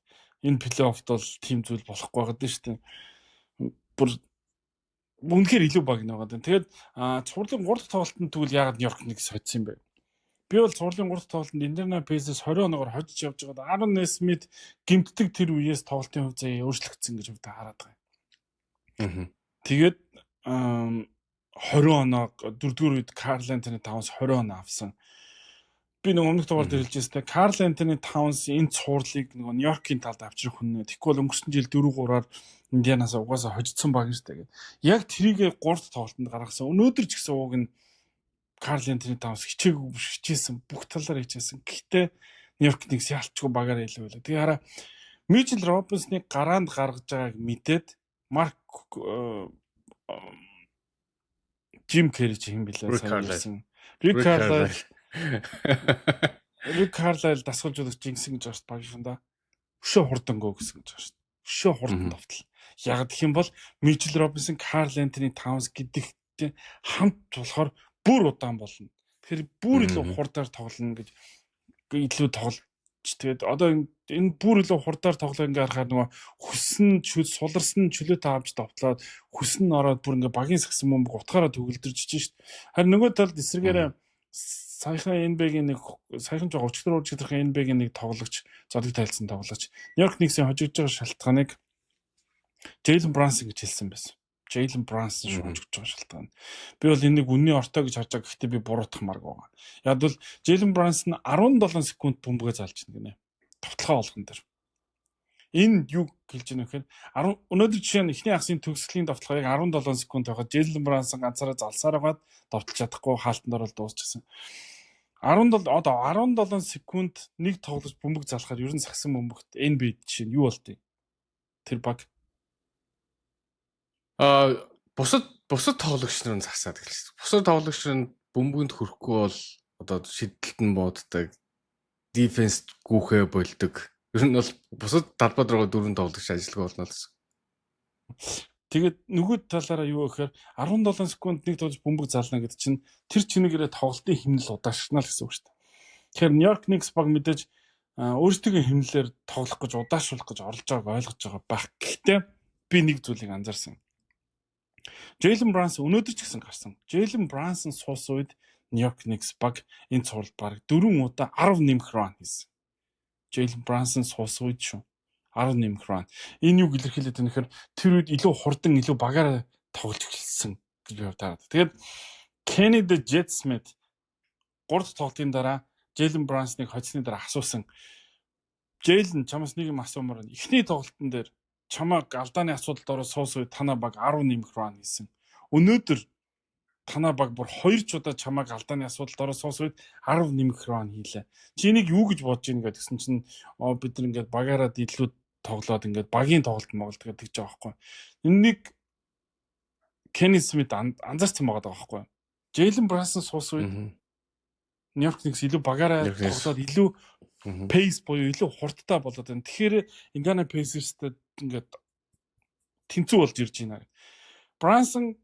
Энэ плей-оффт бол тийм зүйл болохгүй байгаа дээ шүү дээ. Бүр үнэхээр илүү баг нэг байгаа. Тэгээд цувралын 3 дахь тоглолтод тэгвэл яагаад Нью-Йорк Никс хоцсон юм бэ? Би бол цувралын 3 дахь тоглолтод Indiana Pacers 20 оногоор хожиж явж байгаад Aaron Nesmith гимтдэг тэр үеэс тоглолтын хувь заяа өөрчлөгдсөн гэж өвдө хараад байгаа. Тэгээд 20 оноо 4-р үед Karl Anthony Towns 20 оноо авсан. Би нэг өмнөх дугаар дээр хэлжсэн. Karl Anthony Towns энэ цувралыг нөгөө Нью-Йоркийн талд авчрах хүннэ. Тэгэхгүй бол өнгөрсөн жил 4-3-аар Индианаас угаасаа хожицсан баг шүү дээ. Яг трийг 3 дахь тоглолтод гаргасан. Өнөөдөр ч гэсэн ууг нь Karl Anthony Towns хичээгүй хичээсэн. Бүх талаар хичээсэн. Гэхдээ Нью-Йорк Никс ялчгүй багаараа илүү байлаа. Тэгээ хараа Mitchell Robinson-ыг гараанд гаргаж байгааг мэдээд Mark Jim Carrey ч юм билээ сайн. Rick Carlisle дасгалжуулагч жинсэн гэж байна баг шин да. Өшөө хурдангөө гэсэн гэж байна. Өшөө хурдан давтал. Яг гэх юм бол Mitchell Robinson, Karl Anthony Towns гэдэгтэй хамт болохоор бүр удаан болно. Тэгэхээр бүр илүү хурдаар тоглоно гэж илүү тоглож тэгээд одоо энэ бүр илүү хурдаар тоглоо ингээ харахаар нөгөө хүсн суларсан чөлөөтэй авч давтлаад хүсн ороод бүр ингээ багийн сагсан бөмбөг утгаараа төгөлдөрж чинь шүү дээ. Харин нөгөө талд эсрэгээрээ саяхан NBA-гийн нэг саяхан жоо өчигдөр уржигдрын NBA-гийн нэг тоглогч зодог тайлцсан тоглогч Нью-Йорк Никсийн хожигдж байгаа шалтгааныг Jalen Brunson гэж хэлсэн байсан. Jalen Brunson шүүмжиж байгаа шалтгаан. Би бол энийг үнний ортой гэж харж байгаа гэхдээ би буруутгахмаар байгаа. Яг бол Jalen Brunson 17 секунд бөмбөгөө залж гинэ. Товтлогоо олгон дээр. Энэ юу хэлж байна вэ гэхээр өнөөдөр жишээ нь эхний хагасны төгсгөлийн товтлогыг 17 секунд байгаад Jalen Brunson ганцаараа залсаар байгаад товтлж чадахгүй хаалтанд орол дуусчихсан. 17 секунд нэг тоглож бөмбөг залахаар ер нь сагсан бөмбөгт NBA жишээ нь юу болтыг? Тэр баг бусад тоглогч нар нь засаад гэлээ. Бусад тоглогч нар бөмбөгөнд хүрэхгүй бол одоо шидэлтэн бууддаг, дефенс гүүхээ болдог. Ер нь бол бусад талбай руу 4 тоглогч ажиллагаа болно л гэсэн. Тэгээд нөгөө талаараа юу гэхээр 17 секунд нэг тоглож бөмбөг зална гэдэг чинь тэр чинэгээрээ тоглолтын хэмнэл удаашрна л гэсэн үг шүү дээ. Тэгэхээр Нью-Йорк Никс баг мэдээж өөрсдөө хэмнэлээр тоглох гэж удаашруулах гэж оролж байгааг ойлгож байгаа байх. Гэхдээ би нэг зүйлийг анзаарсан. Jalen Brunson өнөөдөр ч гэсэн гарсан. Jalen Brunson суусан үед Нью-Йорк Никс баг энэ цувралд баг 4 удаа 10 нэмэх ран хийсэн. Jalen Brunson суусан үед шүү. 10 нэмэх ран. Энэ юу илэрхийлээд байна гэхээр тэр үед илүү хурдан илүү багаараа тоглож эхэлсэн гэж би бодоод. Тэгээд Kenny the Jet Smith 3 дахь тоглолтын дараа Jalen Brunson-ыг хоцсны дараа асуусан. Jalen чамаас нэг юм асуумаар байна. Эхний тоглолтын дээр чамаа алдааны асуудалд ороод суусан үед танаа баг 10 нэмэх ран хийсэн. Өнөөдөр танаа баг бүр 2 ч удаа чамааг алдааны асуудалд ороо суусвал 10 нэмэх ран хийлээ. Чи энийг юу гэж бодож ийн гэдгсэн чинь бид нар ингээд багаараа дийлүүд тоглоод ингээд багийн тоглолт Монголд гэдэг ч аахгүй. Энэнийг Kenny Smith анзаарсан байгаа байхгүй. Jalen Brunson суусвал Нью-Йорк Никс илүү багаараа тоглоод илүү pace буюу илүү хурдтай болоод байна. Тэгэхээр Indiana Pacers-тэй ингээд тэнцүү болж ирж байна. Brunson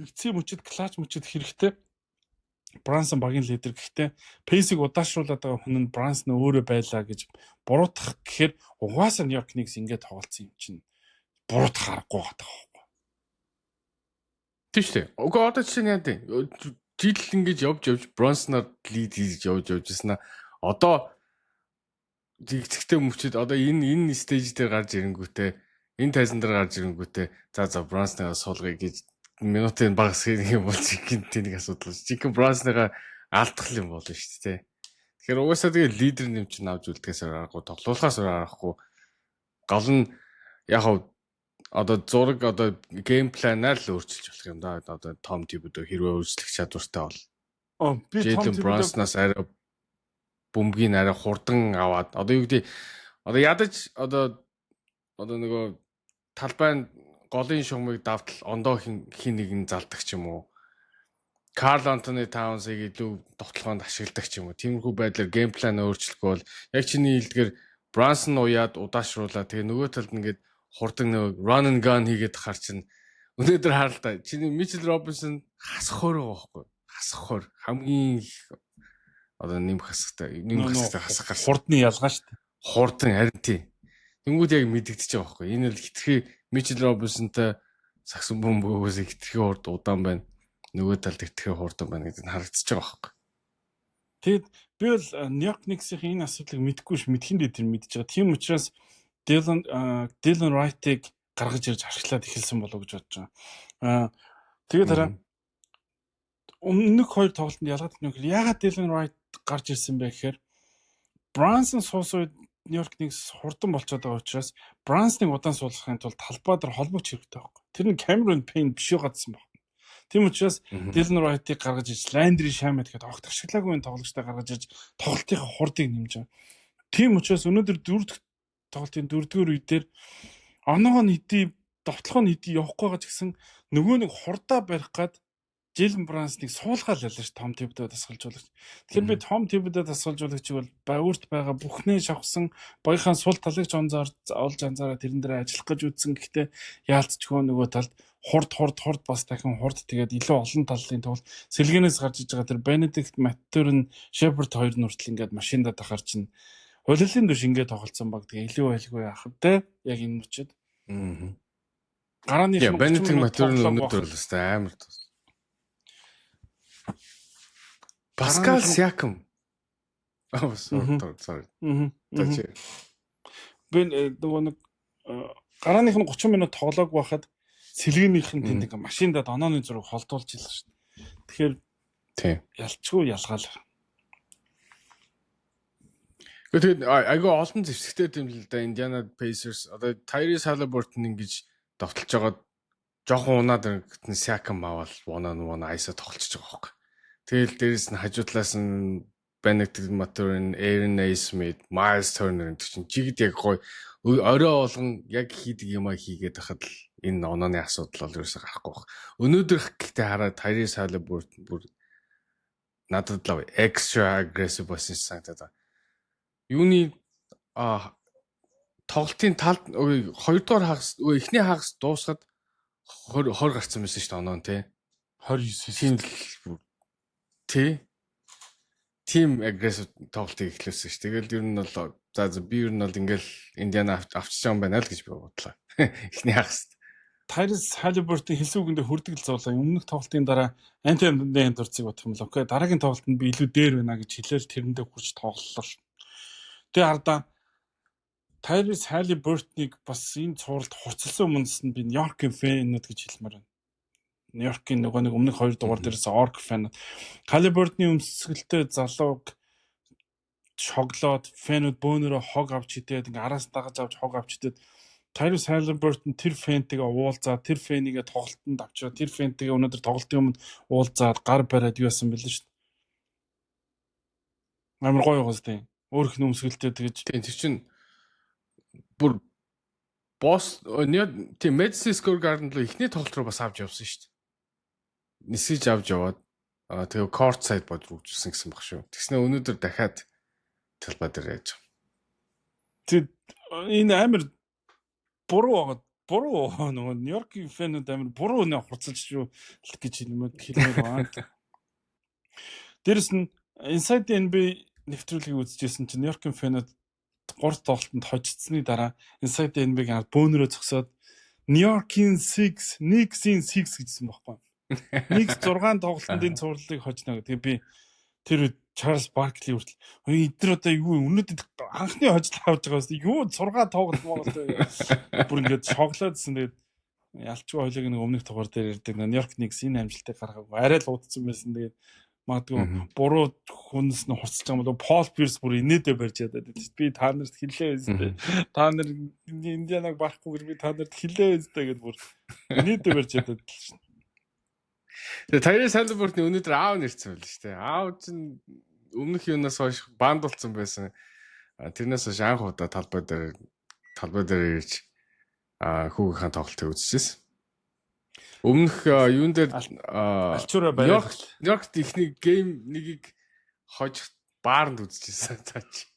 эцсийн мөчөд клатч мөчөд хэрэгтэй. Brunson багийн лидер гэхдээ pace-ийг удаашруулад байгаа хүн нь Brunson өөрөө байлаа гэж буруутгах гэхээр угаасаа Нью-Йорк Никс ингээд тоглолцсон юм чинь буруутгах аргагүй байгаа байхгүй. Тийм шүү дээ. Угаа одоо чинь яа дээ. Жидл ингэж явж Brunson-аар лид хийж явж ирсэн. Одоо зэгцэгтэй мөчөд одоо энэ стейж дээр гарч ирэнгүүтээ энэ тайзан дээр гарч ирэнгүүтээ за Brunson-ыг суулгая гэж минутын багас юм бол чинь тэнэг асуудал. Жинхэнэ Brunson-ыг алдах юм болно шүү дээ. Тэгэхээр угаасаа тэгээ лидер нэм чинь авч үлдгээс аргагүй, тоглуулахаас аргагүй. Гол нь яг одоо зураг одоо геймпланаар л өөрчилж болох юм да. Одоо Tom Thibodeau хэрвээ өөрчлөх чадвартай бол. Би Jalen Brunson-аас арай бөмбөгийг арай хурдан аваад одоо юу гэдэг одоо ядаж одоо нөгөө талбайн голын шугамыг давтал ондоо хин нэг нь залдаг ч юм уу. Карл Антони Таунсыг илүү тоглохонд ашигладаг ч юм уу. Тиймэрхүү байдлаар геймплан өөрчлөхгүй бол яг чиний хэлдгээр Brunson уяад удаашруулаад тэгээ нөгөө талд ингээд хурдан нэг run and gun хийгээд хар чин өнөөдөр харалтаа чиний Mitchell Robinson хасах хөр байгаа байхгүй. Хасах хөр хамгийн одоо нэмэх хасахтай хасах хурдны ялгаа шүү дээ. Хурдан харин тий. Тэнгүүд яг мэдэгдэж байгаа байхгүй. Энэ л хитрхи Mitchell Robinson-тай сагсан бөмбөгөөс хитрхи хурд удаан байна. Нөгөө талд хитрхи хурдан байна гэдэг нь харагдаж байгаа байхгүй. Тэгэд би бол Нью-Йорк Никс-ийн энэ асуудлыг мэдгүй ш мэдхэндээ тэр мэдж байгаа. Тийм учраас Dylan Wright-ыг гаргаж ирж ашиглаад эхэлсэн болов уу гэж бодож байгаа. Тэгээд хараа өмнөх хоёр тоглолтод ялгаад нөхөр яагаад Dylan Wright гарч ирсэн бэ гэхээр Brunson суус үед Нью-Йорк Никс хурдан болчиход байгаа учраас Brunson-ыг удаан суулгахын тулд талбай дээр холбогч хэрэгтэй байхгүй. Тэр нь Cameron Payne биш гадсан байна. Тийм учраас Dylan Wright-ыг гаргаж ирж Landry Shamet гэдэг огт ашиглаагүй тоглогчтой гаргаж ирж тоглолтын хурдыг нэмж байгаа. Тийм учраас өнөөдөр тоглолтын 4-р үедэр оноогоо нийтий довтлохоо нийтий явахгүй байгаа ч гэсэн нөгөө нэг хурдаа барих гад Jalen Brunson-ыг суулгаал ялла ш Tom Thibodeau дасгалжуулагч. Тэгэхээр би Tom Thibodeau дасгалжуулагчийг бол өөрт байгаа бүхнээ шавхсан багийнхаа сул талыг ч олж анзаараа тэрэн дээр ажиллах гэж үзсэн. Гэхдээ яалтчгүй нөгөө талд хурд бас дахин хурд тэгээд илүү олон талын тул сэлгэнээс гарч иж байгаа тэр Benedict Mathurin Shepard хоёр нь хүртэл ингээд машиндаа дахаар чинь хулилын дэш ингээд тоглолцсон баг тэгээ илүү байлгүй яах вэ? Яг энэ мөчөд. Гарааны Benedict Mathurin өнөөдөр л өстэй амар Pascal Siakam. Sorry. Би нөгөө нэг гарааных нь 30 минут тоглоог байхад сэлгэнийх нь тэнд ингээ машиндаа донооны зураг холдуулж илээ шүү дээ. Тэгэхээр тийм. Ялчгүй ялгаал. Тэгээд айгүй олон зэвсэгтэй юм л да Indiana Pacers одоо Tyrese Halliburton ингэж довтолж байгаа жоохон унаад ирсэн Siakam аваад one-on-one айсаа тоглолцож байгаа байхгүй. Тэгэл дээрэс нь хажуудлаас нь Benedict Mathurin, Aaron Nesmith, Miles Turner гэдэг чинь жигд яг гоё орой болгон яг хийдэг юмаа хийгээд байхад л энэ онооны асуудал бол ерөөсөй гарахгүй баг. Өнөөдөр гэхдээ хараад Tyrese Halliburton бүр надад л extra aggressive болсон санагдаад байна. Юуны тоглолтын талд хоёрдугаар хагас эхний хагас дуусгаад 20 гарцсан байсан шүү дээ оноо тий. 29 Тим агрессив тоглолтыг эхлүүлсэн ш. Тэгэл ер нь бол би ер нь бол ингээл Индиана авчиж байгаа юм байна л гэж би бодлоо. Эхний хагас. Tyrese Halliburton хэлсүүгэндээ хүрдэг л зовлоо. Өмнөх тоглолтын дараа Антони Дурцыг бодох юм л. Окей, дараагийн тоглолтод би илүү дээр байна гэж хэлээл тэрэндээ хүрч тоглолоо. Тэгээ хардаа Tyrese Halliburton-ыг бас энэ цувралд хурцлсан өмнөс нь би Нью-Йоркийн фэнүүд гэж хэлмээр байна. Нью-Йоркийн нөгөө нэг өмнөх 2 дугаар дээрээс Orc fan Halliburton-ы өмсгөлтэй залууг шоглоод фэнүүд бөөнөрөө хог авч идээд ингээ араас дагаж авч хог авч идээд Tyrese Halliburton тэр фэнтэйгээ уулзаа, тэр фэнийг тоглолтод авчраа, тэр фэнтэйгээ өнөөдөр тоглолтын өмнө уулзаад гар бариад юу яасан бэлэн шүү дээ. Амар гоё байгаас тийм. Өөр их нүмсгэлтэй тэгэж. Тийм тэр чинь бүр босс тийм Madison Square Garden руу ихний тоглолт руу бас авч явсан шүү дээ. Нисэж авч яваад тэгээ court side бод руу үржүүлсэн гэсэн баг шүү. Тэгснэ өнөөдөр дахиад талбай дээр яаж. Тэг энэ амар буруу нөгөө Нью-Йоркийн фэнүүд амар буруу нэ хурцлж шүү гэж хэлмээр байна. Дээрэс нь Inside the NBA нэвтрүүлгийг үзчихсэн чинь Нью-Йоркийн фэнүүд 3 тоглолтод хожигдсны дараа Inside the NBA-гийн бөөнөрөө зогсоод Нью-Йоркийн 6, Knicks-ийн 6 гэжсэн байхгүй. Knicks 6 тоглолтын цувралыг хожно гэдэг. Би тэр үед Чарльз Баркли хүртэл эдгээр одоо юу өнөөдөр анхны хожил авч байгаа юм юу 6 тоглолт Монголд бүр ингээд шоглоодсэн. Тэгээд ялчгүй хоёлыг нэг өмнөх дугаар дээр ярьдаг Нью-Йорк Knicks энэ амжилтыг гаргаагүй арай л удацсан байсан. Тэгээд магадгүй буруу хүнс нь хурцлж байгаа юм бол Пол Пирс бүр инээдээ барьж ядаад би та нарт хэлээ үстэй. Та нар Индианаг барахгүй би та нарт хэлээ үстэй гэдээ бүр инээдээ барьж ядаад л шин. Тэгээ Tyrese Halliburton өнөөдөр аав нэрсэн байл шүү дээ. Аав чинь өмнөх юунаас хойш банд болсон байсан. Тэрнээс хойш анх удаа талбай дээр ирж хүүгийнхаа тоглолтыг үзчихсэн. Өмнөх юун дээр Алчуура байгаад Нью-Йоркт ихний гейм нэгийг хожих баарнд үзчихсэн таач.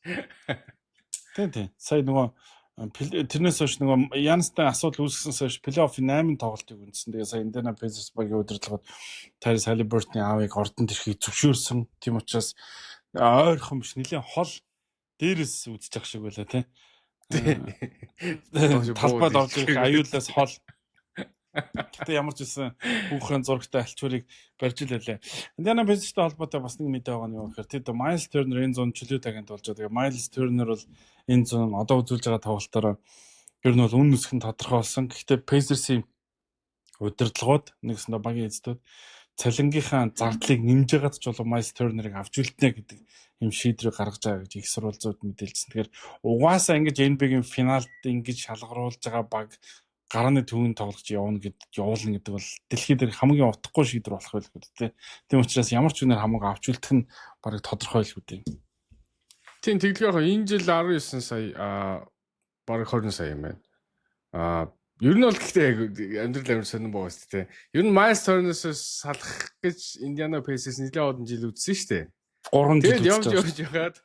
Тийм. Сая нөгөө тэрнээс хойш нөгөө Янстай асуудал үүсгэснээс хойш плей-оффын 8 тоглолтыг үзсэн. Тэгээ сая Indiana Pacers багийн удирдлагад Tyrese Halliburton-ы аавыг ордонд ирэхийг зөвшөөрсөн. Тийм учраас ойрхон биш нэлийн хол дээрээс үзэж явах шиг байлаа тийм. Талбайд орж ирэх аюулаас хол. Гэтэ ямар ч байсан хүүхэн зурагтай альчуурыг барьж илээ. Indiana Pacers-тай холбоотой бас нэг мэдээ байгаа нь юу гэхээр тэд Miles Turner энэ зон чөлөөт агент болж байгаа. Тэгээ Miles Turner бол энэ зон одоо үзүүлж байгаа тоглолтоор ер нь бол үн нүсгэн тодорхойлсон. Гэхдээ Pacers-ийн удирдлагууд нэгсэндээ багийн эзэдүүд цалингийнхаа зардлыг нэмж байгаад ч болов Miles Turner-ыг авч үлднэ гэдэг юм шийдвэрийг гаргаж байгаа гэж их сурвалжууд мэдээлсэн. Тэгэхээр угаасаа ингэж NBA-гийн финалд ингэж шалгаруулж байгаа баг гарааны төвөнд тоглож явуулна гэдэг бол дэлхийд хамгийн утгагүй шийдвэр болох байх үү тий. Тийм учраас ямар ч үнээр хамаагүй авч үлдэх нь барыг тодорхой л үү тий. Тийм тэгэхээр энэ жил 19 сая бараг 20 сая юм байна. Ер нь бол гэхдээ амьдрал амар сонирн байгаа шүү дээ. Ер нь Miles Turner-аас салах гэж Indiana Pacers нэлээд олон жил үзсэн шүү дээ. 3 жил явж яваад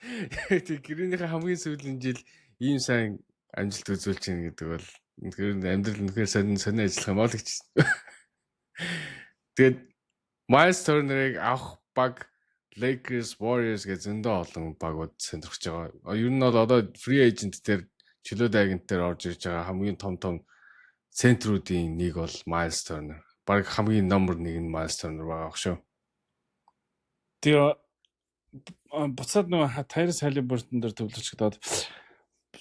тэг гэрийнхээ хамгийн сүүлийн жил ийм сайн амжилт үзүүлж байна гэдэг бол тэгэхээр амьдрал үнэхээр сонин ажиллах юм бол гэж. Тэгээд Miles Turner-ыг авах баг Lakers, Warriors гэж зөндөө олон багууд сонирхож байгаа. Ер нь бол одоо free agent дээр чөлөөт агент дээр орж ирж байгаа хамгийн том центрүүдийн нэг бол Miles Turner. Баг хамгийн номер 1 нь Miles Turner байгаа шүү. Тэгээ буцаад нөгөө Tyrese Halliburton дээр төвлөрч гэдэг.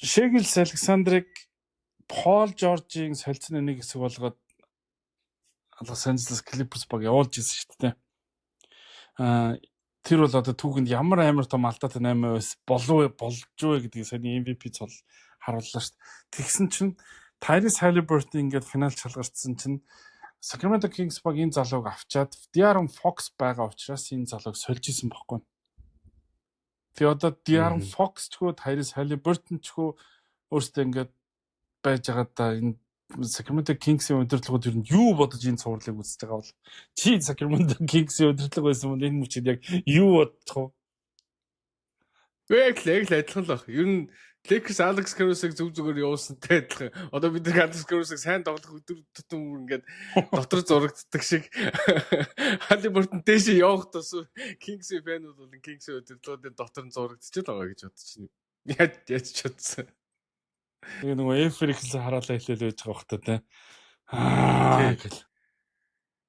Shai Alexander-ыг Paul George-ийн солилцооны нэг хэсэг болгоод Los Angeles Clippers баг явуулж ирсэн шүү дээ. Тэр бол одоо түүхэнд ямар амар том алдаатай 8 болж вэ гэдгийг саяны MVP цол харууллаа шүү дээ. Тэгсэн чинь Tyrese Halliburton ингээд финал шалгартсан чинь Sacramento Kings баг энэ залууг авчаад De'Aaron Fox байгаа учраас энэ залууг сольж исэн байхгүй. Тэгээ одоо De'Aaron Fox ч хөө Tyrese Halliburton ч хөө өөртөө ингээд байж байгаа да энэ Sacramento Kings-ийн удирдлагууд ер нь юу бодож энэ цувралыг үзэж байгаа бол чи Sacramento Kings-ийн удирдлага байсан бол энэ мөчид яг юу бодох вэ? Яг л адилхан л баг. Ер нь Lakers Alex Caruso-г зүгээр явуулсантай адилхан. Одоо бид нар Alex Caruso-г сайн тоглох өдөр тутам ингээд дотор зурагддаг шиг Halliburton дэше явах тус Kings-ийн фэнүүд бол Kings-ийн удирдлагуудын дотор нь зурагдчихл байгаа гэж бодчих. Яаж ч бодсон. Тэгээ нөгөө Эфрикс хараалаа хэлэл байж байгаа хөтэ тэ.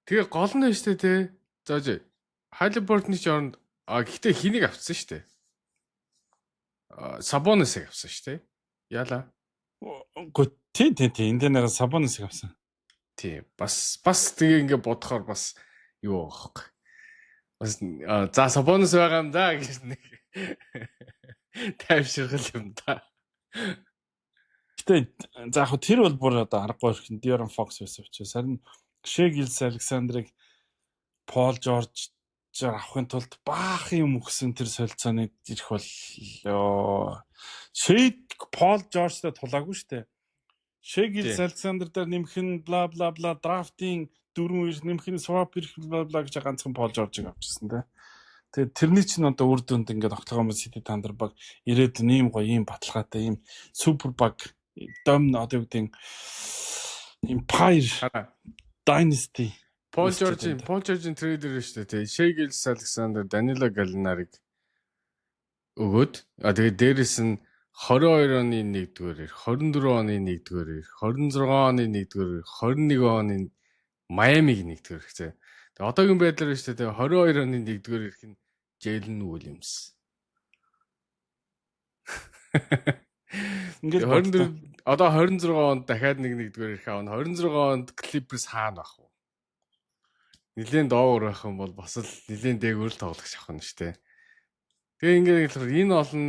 Тэгээ гол нь штэ тэ. Зааж Halliburton-ийн оронд гэхдээ хэнийг авцсан штэ. Sabonis-ыг авсан штэ. Яла. Тийм. Энд нэр Sabonis-ыг авсан. Тийм. Бас тэгээ ингээ бодохоор бас юу аахгүй. Бас за Sabonis байгаа юм да гэж нэг тайвширхал юм да. Гэтэ Гэтэ за яг тэр бол бүр одоо аргагүй ирэх нь De'Aaron Fox байсан учраас харин Shea Gilgeous-Alexander-ыг Paul George авахын тулд баах юм өгсөн тэр солилцооныг ирэх бол Shea Paul George-тай тулаагүй штэ. Shea Gilgeous-Alexander дээр нэмэх нь бла бла бла драфтын 4 нэмэх нь swap ирэх бла бла гэж ганцхан Paul George-ыг авчихсан те. Тэгээд тэрний чинь одоо үр дүнд ингээд огтлогоомос City Thunder баг ирээд ийм гоё ийм баталгаатай ийм супер баг дом одоо юу гэдэг Empire Dynasty Paul George-ийн трейдер шүү дээ. Shea Gilgeous-Alexander, Danilo Gallinari-г өгөөд тэгээд дээрэс нь 22 оны 1-р, 24 оны 1-р, 26 оны 1-р, 21 оны Miami-г 1-р хэвчээ. Тэгээд одоогийн байдлаар шүү дээ. 22 оны 1-р ирэх нь Jalen Williams. Ингээд 24 одоо 26 онд дахиад 1-р ирэх аав. 26 онд Clippers хаана байх вэ? Нилийн доогуур байх юм бол бас л нилийн дээгүүр л тоглох авах нь шүү дээ. Тэгээ ингээд энэ олон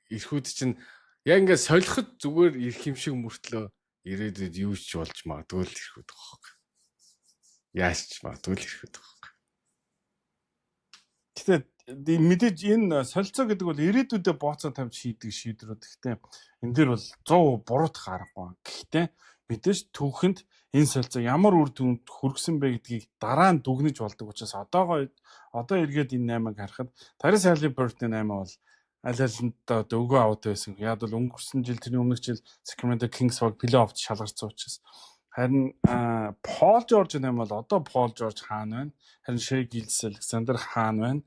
эрхүүд чинь яг ингээд солиход зүгээр ирэх юм шиг мөртлөө ирээдүйд юу ч болж магадгүй л эрхүүд байгаа. Яаж ч магадгүй л эрхүүд байгаа. Гэтэ мэдээж энэ солилцоо гэдэг бол ирээдүйдээ бооцоо тавьж шийдэг шийдрүүд. Гэхдээ энэ дэр бол 100% буруутах аргагүй. Гэхдээ мэдээж түүхэнд энэ солилцоо ямар үр дүнд хүргэсэн бэ гэдгийг дараа нь дүгнэж болдог учраас одоо эргээд энэ 8-ыг харахад Tyrese Haliburton 8 бол аль алинд өгөө аваад байсан. Яг бол өнгөрсөн жил тэрний өмнөх жил Sacramento Kings баг плей-оффд шалгарсан учраас харин Paul George 8 бол одоо Paul George хаана байна? Харин Shea Gilgeous-Alexander хаана байна?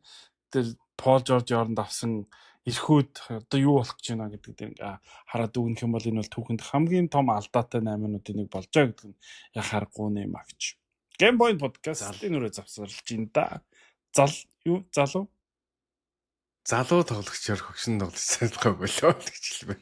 Тэр Paul George оронд авсан эрхүүд одоо юу болох гэж байна гэдэг ингээ хараад өгнөх юм бол энэ бол түүхэнд хамгийн том алдаатай 8-уудын нэг болж байгаа гэдэг нь яг харахгүй нэм агч. Game Point podcast-ийн нүрээ завсарлаж ин да. Залуу тоглогчоор хөгшин тоглож чадахгүй лөө гэж хэлбэ.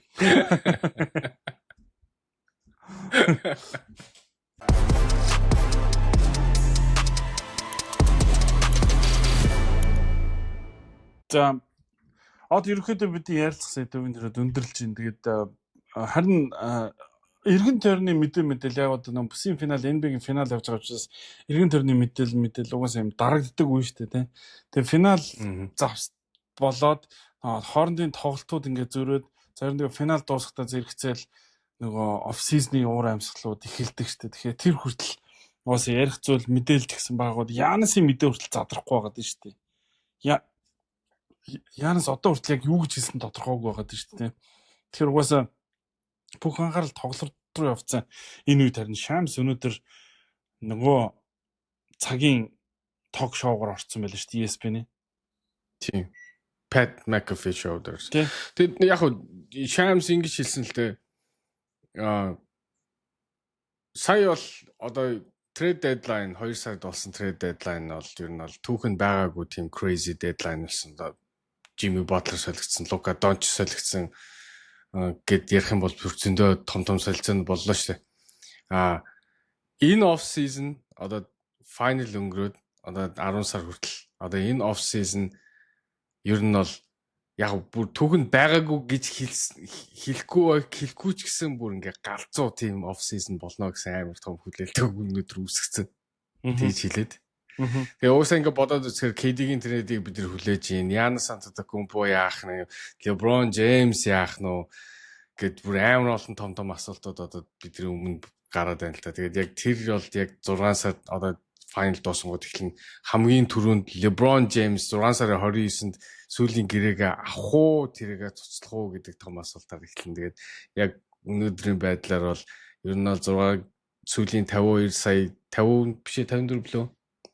За ерөнхийдөө бидний ярилцах сэдвийн төрөд өндөрлж байна. Тэгээд харин эргэн тойрны мэдээлэл яг одоо нэг бүсийн финал NBA-гийн финал явж байгаа учраас эргэн тойрны мэдээлэл угаасаа юм дарагддаг үе шүү дээ. Тэгээд финал завс болоод хоорондын тоглолтууд ингээд зөрөөд заримдаа финал дуусахдаа зэрэгцээл нөгөө оф сизны уур амьсгалууд эхэлдэг шүү дээ. Тэгэхээр тэр хүртэл угаасаа ярих зүйл мэдээлэл гэсэн байгууд Яанасын мэдээ хүртэл задрахгүй байгаад шүү дээ. Яанас одоо хүртэл яг юу гэж хэлсэн тодорхойгүй байгаад шүү дээ. Тэгэхээр угаасаа бүх анхаарал тоглолт руу явцсан. Энэ үед харин Shams өнөөдөр нөгөө цагийн ток шоугаар орсон байлаа шүү дээ ESPN-ийн. Тийм. Pat McAfee show дээр. Тэгээд яг хөө Shams ингэж хэлсэн л дээ. Сая бол одоо trade deadline 2 сард болсон trade deadline бол ер нь бол түүхэнд байгаагүй тийм crazy deadline болсон доо. Jimmy Butler солигдсон, Luka Doncic солигдсон гэд ярих юм бол зөндөө том солилцоо боллоо шүү дээ. Энэ off season одоо final өнгөрөөд одоо 10 сар хүртэл одоо энэ off season ер нь бол яг бүр түүхэнд байгаагүй гэж хэлэхгүй ч гэсэн бүр ингээ галзуу тийм off season болно гэсэн амар том хүлээлт өнөөдөр үүсгэсэн. Тийж хэлээд. Тэгээ уусаа ингээ бодоод үзэхээр KD-гийн трейдийг бид нэр хүлээж ийн. Giannis Antetokounmpo яах нь, LeBron James яах нь гэд бүр амар олон том асуултууд одоо бидний өмнө гараад байна л та. Тэгээд яг тэр бол яг 6 сард одоо final дуусангууд эхлэн хамгийн түрүүнд LeBron James 6 сарын 29-нд сүүлийн гэрээгээ авах уу, тэрийгээ цуцлах уу гэдэг том асуултаар эхлэн. Тэгээд яг өнөөдрийн байдлаар бол ер нь бол 6 сүүлийн 52 сая 50 биш 54 билүү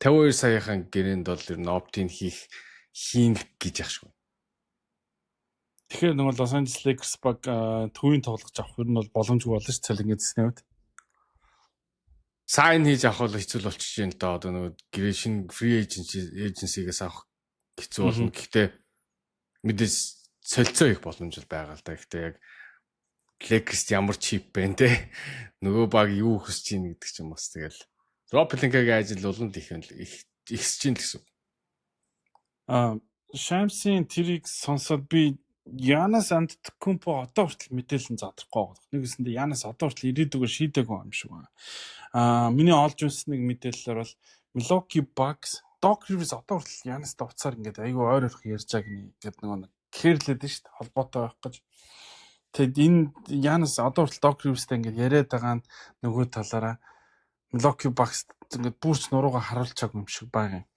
52 саяхан гэрээнд бол ер нь оптин хийн гэж яах шүү. Тэгэхээр нэг Лос Анжелес Lakers баг төвийн тоглож авах ер нь бол боломжгүй болно ш цалингийн зэсний үед. Сайн хийж авах бол хэцүү болчихж байна л да. Одоо нэг гэрээ шин free agency-гээс авах хэцүү болно. Гэхдээ мэдээж солилцоо их боломж байгаа л да. Гэхдээ яг Lakers ямар cheap байна те. Нөгөө баг юу хүсэж ийн гэдэг ч юм бас тэгэл Rob Pelinka-гийн ажил улам ихсэж ийн гэсэн. Shams-ийн тэрийг сонсоод би Янас Антетокумпо одоо хүртэл мэдээлэл задрахгүй байгаа. Нэгэсэндээ Янас одоо хүртэл ирээдүгөө шийдээгүй юм шиг байна. Миний олж унсан нэг мэдээлэлээр бол Milwaukee Bucks Doc Rivers одоо хүртэл Янастай уцаар ингээд айгүй ойр ойрхон ярьж байгаа гэнэ гэдэг нэг кэрлээд нь шүү дээ. Холбоотой байх гэж. Тэгэд энэ Янас одоо хүртэл Doc Rivers-тай ингээд яриад байгаа нь нөгөө талаараа Milwaukee Bucks ингээд бүрч нуруугаа харуулчаагүй юм шиг байгаа юм.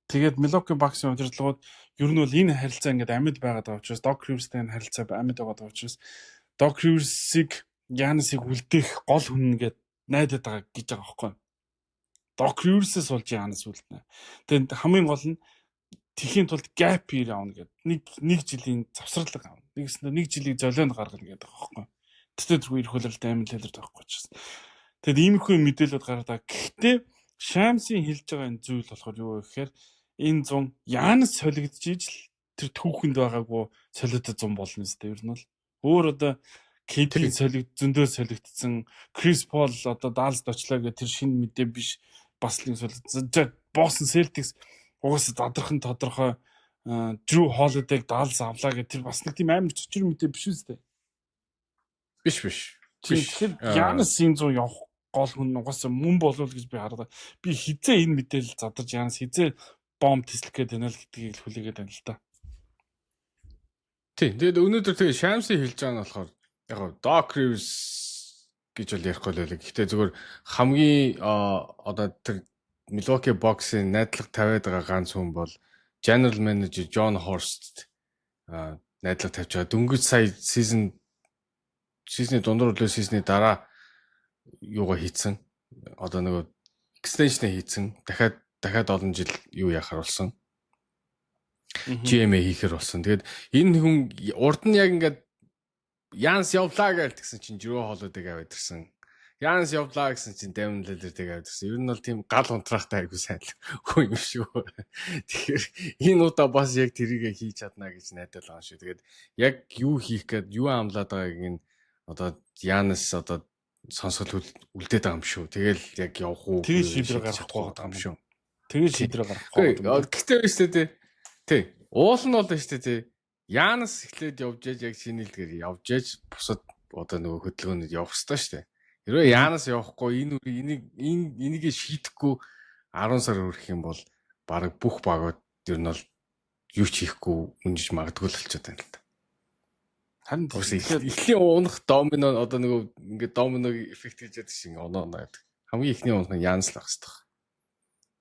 Тэгээд Milwaukee Bucks-ийн удирдлагууд ер нь бол энэ харилцаа ингээд амьд байгаад байгаа учраас Doc Rivers-тэй энэ харилцаа амьд байгаад байгаа учраас Doc Rivers-ийг Янасыг үлдээх гол хүн ингээд найдаад байгаа гэж байгаа байхгүй. Doc Rivers-ээс болж Янас үлдэнэ. Тэгээд хамгийн гол нь тэхийн тулд gap year аавна гэдэг. Нэг жилийн завсралга аавна. Нэгснээр нэг жилийг золионд гаргана гэдэг байгаа байхгүй. Тэгтээ тэргүй ирэх хөлөлтэй амин хэлэрдэг байхгүй ч гэсэн. Тэгэд иймэрхүү мэдээлэлүүд гаргадаг. Гэхдээ Шамсын хэлж байгаа энэ зүйл болохоор юу вэ гэхээр энэ 100 Янас солигдчихиж л тэр түүхэнд байгаагүй солиотой 100 болно үстэй ер нь бол. Өөр одоо KD зөндөө солигдсон, Крис Пол одоо Даллас очлоо гэх тэр шинэ мэдээ биш бас л солигдсон. Boston Celtics угаасаа задрахын тодорхой Drew Holiday-г Даллас авлаа гэх тэр бас нэг тийм амар чичир мэдээ биш үстэй. Биш. Тэгэхээр Янас энэ 100 явах гол хүн угаасаа мөн болов гэж би хараад. Би хизээ энэ мэдээлэл задарч Янас хизээ бомб тэслэх гээд байна л гэдгийг хүлээгээд байна л да. Тийм. Тэгээд өнөөдөр тэгээ Шамсын хэлж байгаа нь болохоор яг Doc Rivers гэж бол ярихгүй л байлаа. Гэхдээ зүгээр хамгийн одоо тэр Milwaukee Bucks-ийн найдлага тавиад байгаа ганц хүн бол General Manager John Horst найдлага тавьж байгаа. Дөнгөж сая сизны дундуур өглөө сизны дараа юугаа хийцэн. Одоо нөгөө extension хийцэн. Дахиад олон жил юу яхаар болсон. GM хийхэр болсон. Тэгээд энэ хүн урд нь яг ингээд Янс явлаа гэсэн чинь Drew Holiday аваад ирсэн. Янс явлаа гэсэн чинь Devin Lillard-ыг аваад ирсэн. Ер нь бол тийм гал унтраахтай айгу сайн хүн юм шүү. Тэгэхээр энэ удаа бас яг тэрийгэ хийж чадна гэж найдал байгаа шүү. Тэгээд яг юу хийх гээд юу амлаад байгааг нь одоо Янс одоо сонсгол үлдээд байгаа юм шүү. Тэгэл яг явах уу? Тэгээ шийдвэр гаргахгүй байгаа юм шүү. Тэгээ шийдвэр гаргахгүй. Гэхдээ өстэй тий. Уул нь бол шүү дээ. Янас эхлээд явж яаж яг шинэлдгээр явж яаж бусад одоо нөгөө хөдөлгөөнд явах хэрэгтэй шүү дээ. Хэрвээ Янас явахгүй энийг шийдэхгүй 10 сар өрөх юм бол баг бүх багууд ер нь бол юу ч хийхгүй үнжиж магадгүй л болчиход байна л да. Харин эхлийн унах домино одоо нөгөө ингээд домино эффект гэж яддаг шиг оноо гэдэг. Хамгийн эхний унах нь Янас л байх хэрэгтэй.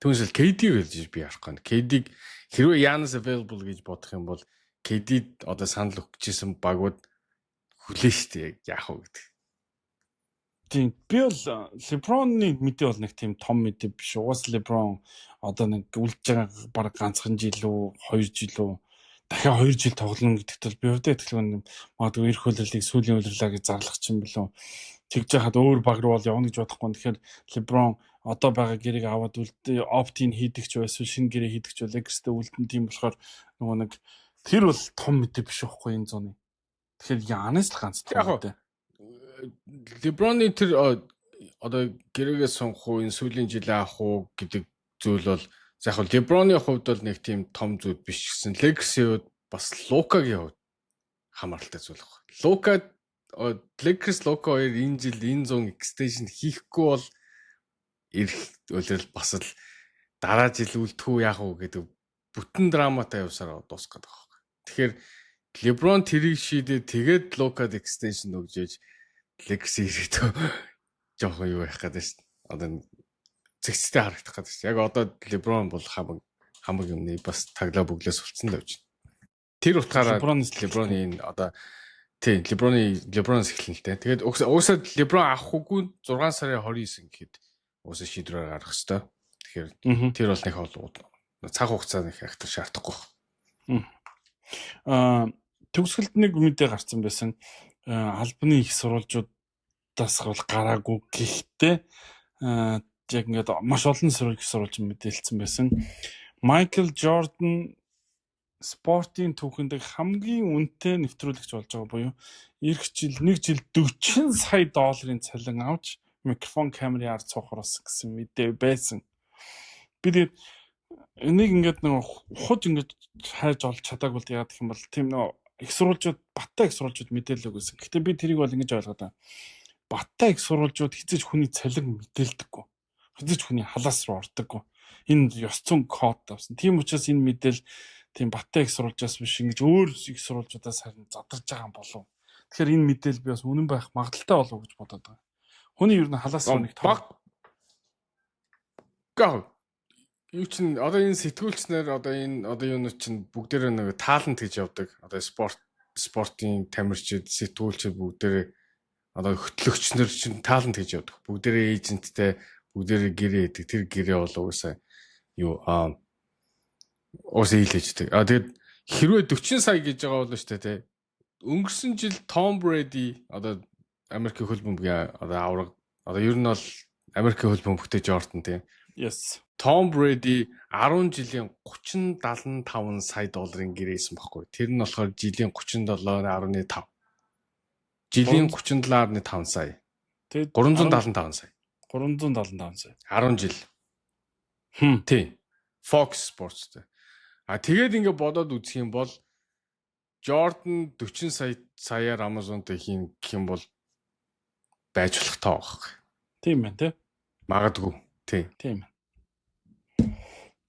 Түүнсэл KD гэж би харахгүй. KD-г хэрвээ Янас available гэж бодох юм бол KD одоо санал өгчээсэн багууд хүлээ штэ яах вэ гэдэг. Тийм би бол LeBron-ы мэдээ бол нэг тийм том мэдээ биш. Угаас LeBron одоо нэг үлдэж байгаа баг ганцхан жил үү 2 жил үү дахиад 2 жил тоглоно гэдэгт бол би өвдөө итгэлгүй магадгүй ирэх хөлөлийг сүүлийн үлрлээ гэж зарлах чинь билүү. Тэгж яхад өөр баг руу бол явна гэж бодохгүй. Тэгэхээр LeBron одоо байгаа гэрийг аваад opt-in хийдэг ч байсан шинэ гэрээ хийдэг ч Lakers-тэй үлдэн тийм болохоор нөгөө нэг тэр бол том мэдээ биш байхгүй энэ зуны. Тэгэхээр Янас л ганц том мэдээ. LeBron-ы тэр одоо гэрээгээ сонгох уу энэ сүүлийн жилээ авах уу гэдэг зүйл бол яг хөө LeBron-ы хувьд бол нэг тийм том зүйл биш гэсэн. Lakers-ийн хувьд бас Luka-гийн хувьд хамааралтай зүйл байна. Lakers Luka хоёр энэ жил энэ 100 extension хийхгүй бол ирэх үлрэл бас л дараа жил үлдэхүү яах вэ гэдэг бүтэн драматай явсараа дуусах гэдэг байна. Тэгэхээр LeBron тэрийг шийдээ тэгээд Luka-д extension өгжээж Lakers ирээдөө жоохон юу яах гэдэг шүү дээ. Одоо зэгцтэй харагдах гэдэг шүү. Яг одоо LeBron бол хамаг юмны бас таглаа бүглээс үлдсэн л явж байна. Тэр утгаараа LeBron-ийн одоо тийм LeBron-с эхлэнтэй. Тэгээд уусаад LeBron авахгүй 6 сарын 29 гэхэд уусаа шийдвэрээр гаргах хэрэгтэй. Тэгэхээр тэр бол нэг цаг хугацааны их ахтар шаардахгүй байна. Төгсгөлд нэг мэдээ гарсан байсан. Албаны их сурвалжуудаас бол гараагүй гэхдээ яг ингээд маш олон их сурвалж мэдээлсэн байсан. Michael Jordan спортын түүхэнд хамгийн үнэтэй нэвтрүүлэгч болж байгаа буюу эх жил 1 жил 40 сая долларын цалин авч микрофон камерын ард цуухаар болсон гэсэн мэдээ байсан. Би тэгээд энийг ингээд нэг худ ингээд хайж олж чадаагүй яагаад гэх юм бол тийм нэг их сурвалжууд баттай их сурвалжууд мэдээлэл өгсөн. Гэхдээ би тэрийг бол ингэж ойлгоод байна. Баттай их сурвалжууд хизэж хүний цалин мэдээлдэггүй. Хизэж хүний халаас руу ордоггүй. Энэ ёс зүйн код тавьсан. Тийм учраас энэ мэдээл тийм баттай их сурвалжаас биш ингэж өөр их сурвалжуудаас харин задарж байгаа юм болов. Тэгэхээр энэ мэдээл би бас үнэн байх магадaltaй болов гэж бодоод байгаа. Хүний ер нь халаас руу нэг баг гоо юу чин одоо энэ сэтгүүлчнэр одоо юунууд чин бүгдээрээ нэг таалант гэж явдаг. Одоо спортын тамирчид, сэтгүүлчид бүгдээрээ одоо хөтлөгчнөр чин таалант гэж явдаг. Бүгдээрээ эйженттэй бүгдээрээ гэрээ хийдэг. Тэр гэрээ бол уусаа юу уусаа хийлээждэг. Тэгээд хэрвээ 40 сая гэж байгаа бол шүү дээ тий. Өнгөрсөн жил Том Брэди одоо Америкийн хөл бөмбөгийн одоо авраг одоо ер нь бол Америкийн хөл бөмбөгтэй Jordan тий. Yes. Том Брэди 10 жилийн 30-75 сая долларын гэрээсэн баггүй. Тэр нь болохоор жилийн 37.5. Жилийн 37.5 сая. Тэгээд 375 сая. 375 сая. 10 жил. Тий. Fox Sports. Тэгээд ингэ бодоод үзэх юм бол Jordan 40 саяар Amazon-д хийн гэх юм бол байж болох тоо байхгүй. Тийм байна тий. Магадгүй. Тий. Тийм.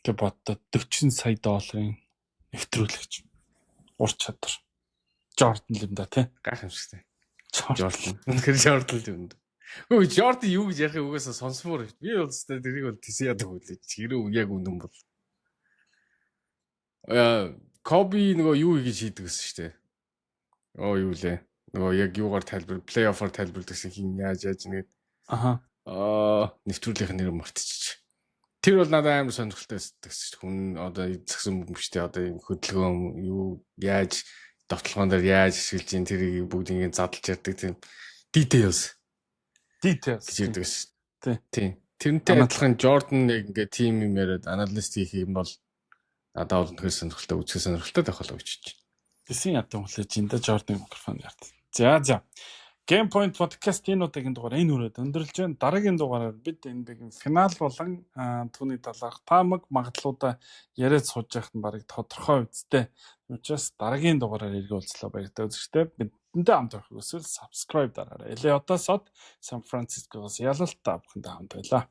Тэг боддоо 40 сая долларын нэвтрүүлэгч ур чадвар. Jordan л юм да тий. Гайхамшигтай. Jordan. Үнэхээр Jordan л юм. Өө Jordan юу гэж ярих угаасаа сонсмоор. Би бол өстой тэрийг бол тийс яадаг үлээ. Хэрэг яг үнэн бол. Kobe нөгөө юу гэж хийдэг гэсэн шүү дээ. Юу лээ. Нөгөө яг юугаар плей-оффоор тайлбарладагсан хин яаж нэгэд. Нэвтрүүлгийнх нэр мартчих. Тэр бол надад амар сонирхолтой байсан хүн одоо цагсан бөмбөгчтэй одоо энэ хөдөлгөөн юу яаж довтлогоон дээр яаж ашиглаж ин тэрийг бүгдийг задлж ярьдаг тийм details гэж ярьдаг шүү. Тийм. Тэрнтэй адилхан Jordan яг ингээ тим юм яриад аналист хийх юм бол надад бол нөхөр сонирхолтой үзэх сонирхолтой байх болов гэж байна. Тэсийн ядсан хүлээж энэ Jordan микрофон ярьд. За. Game Point podcast энэ удаагийн дугаар энэ хүрээд өндөрлж байна. Дараагийн дугаараар бид NBA-ийн финал болон түүний талаарх таамаг магадлалуудаа яриад сууж яхад нь барыг тодорхой үсттэй. Учираас дараагийн дугаараар иргэн уулзлаа баяртай үзэгчдээ. Бидэнтэй хамт байх хүсвэл subscribe дараарай. Эле одоосод Сан Францискогоос ялалт та бүхэндээ хамт байлаа.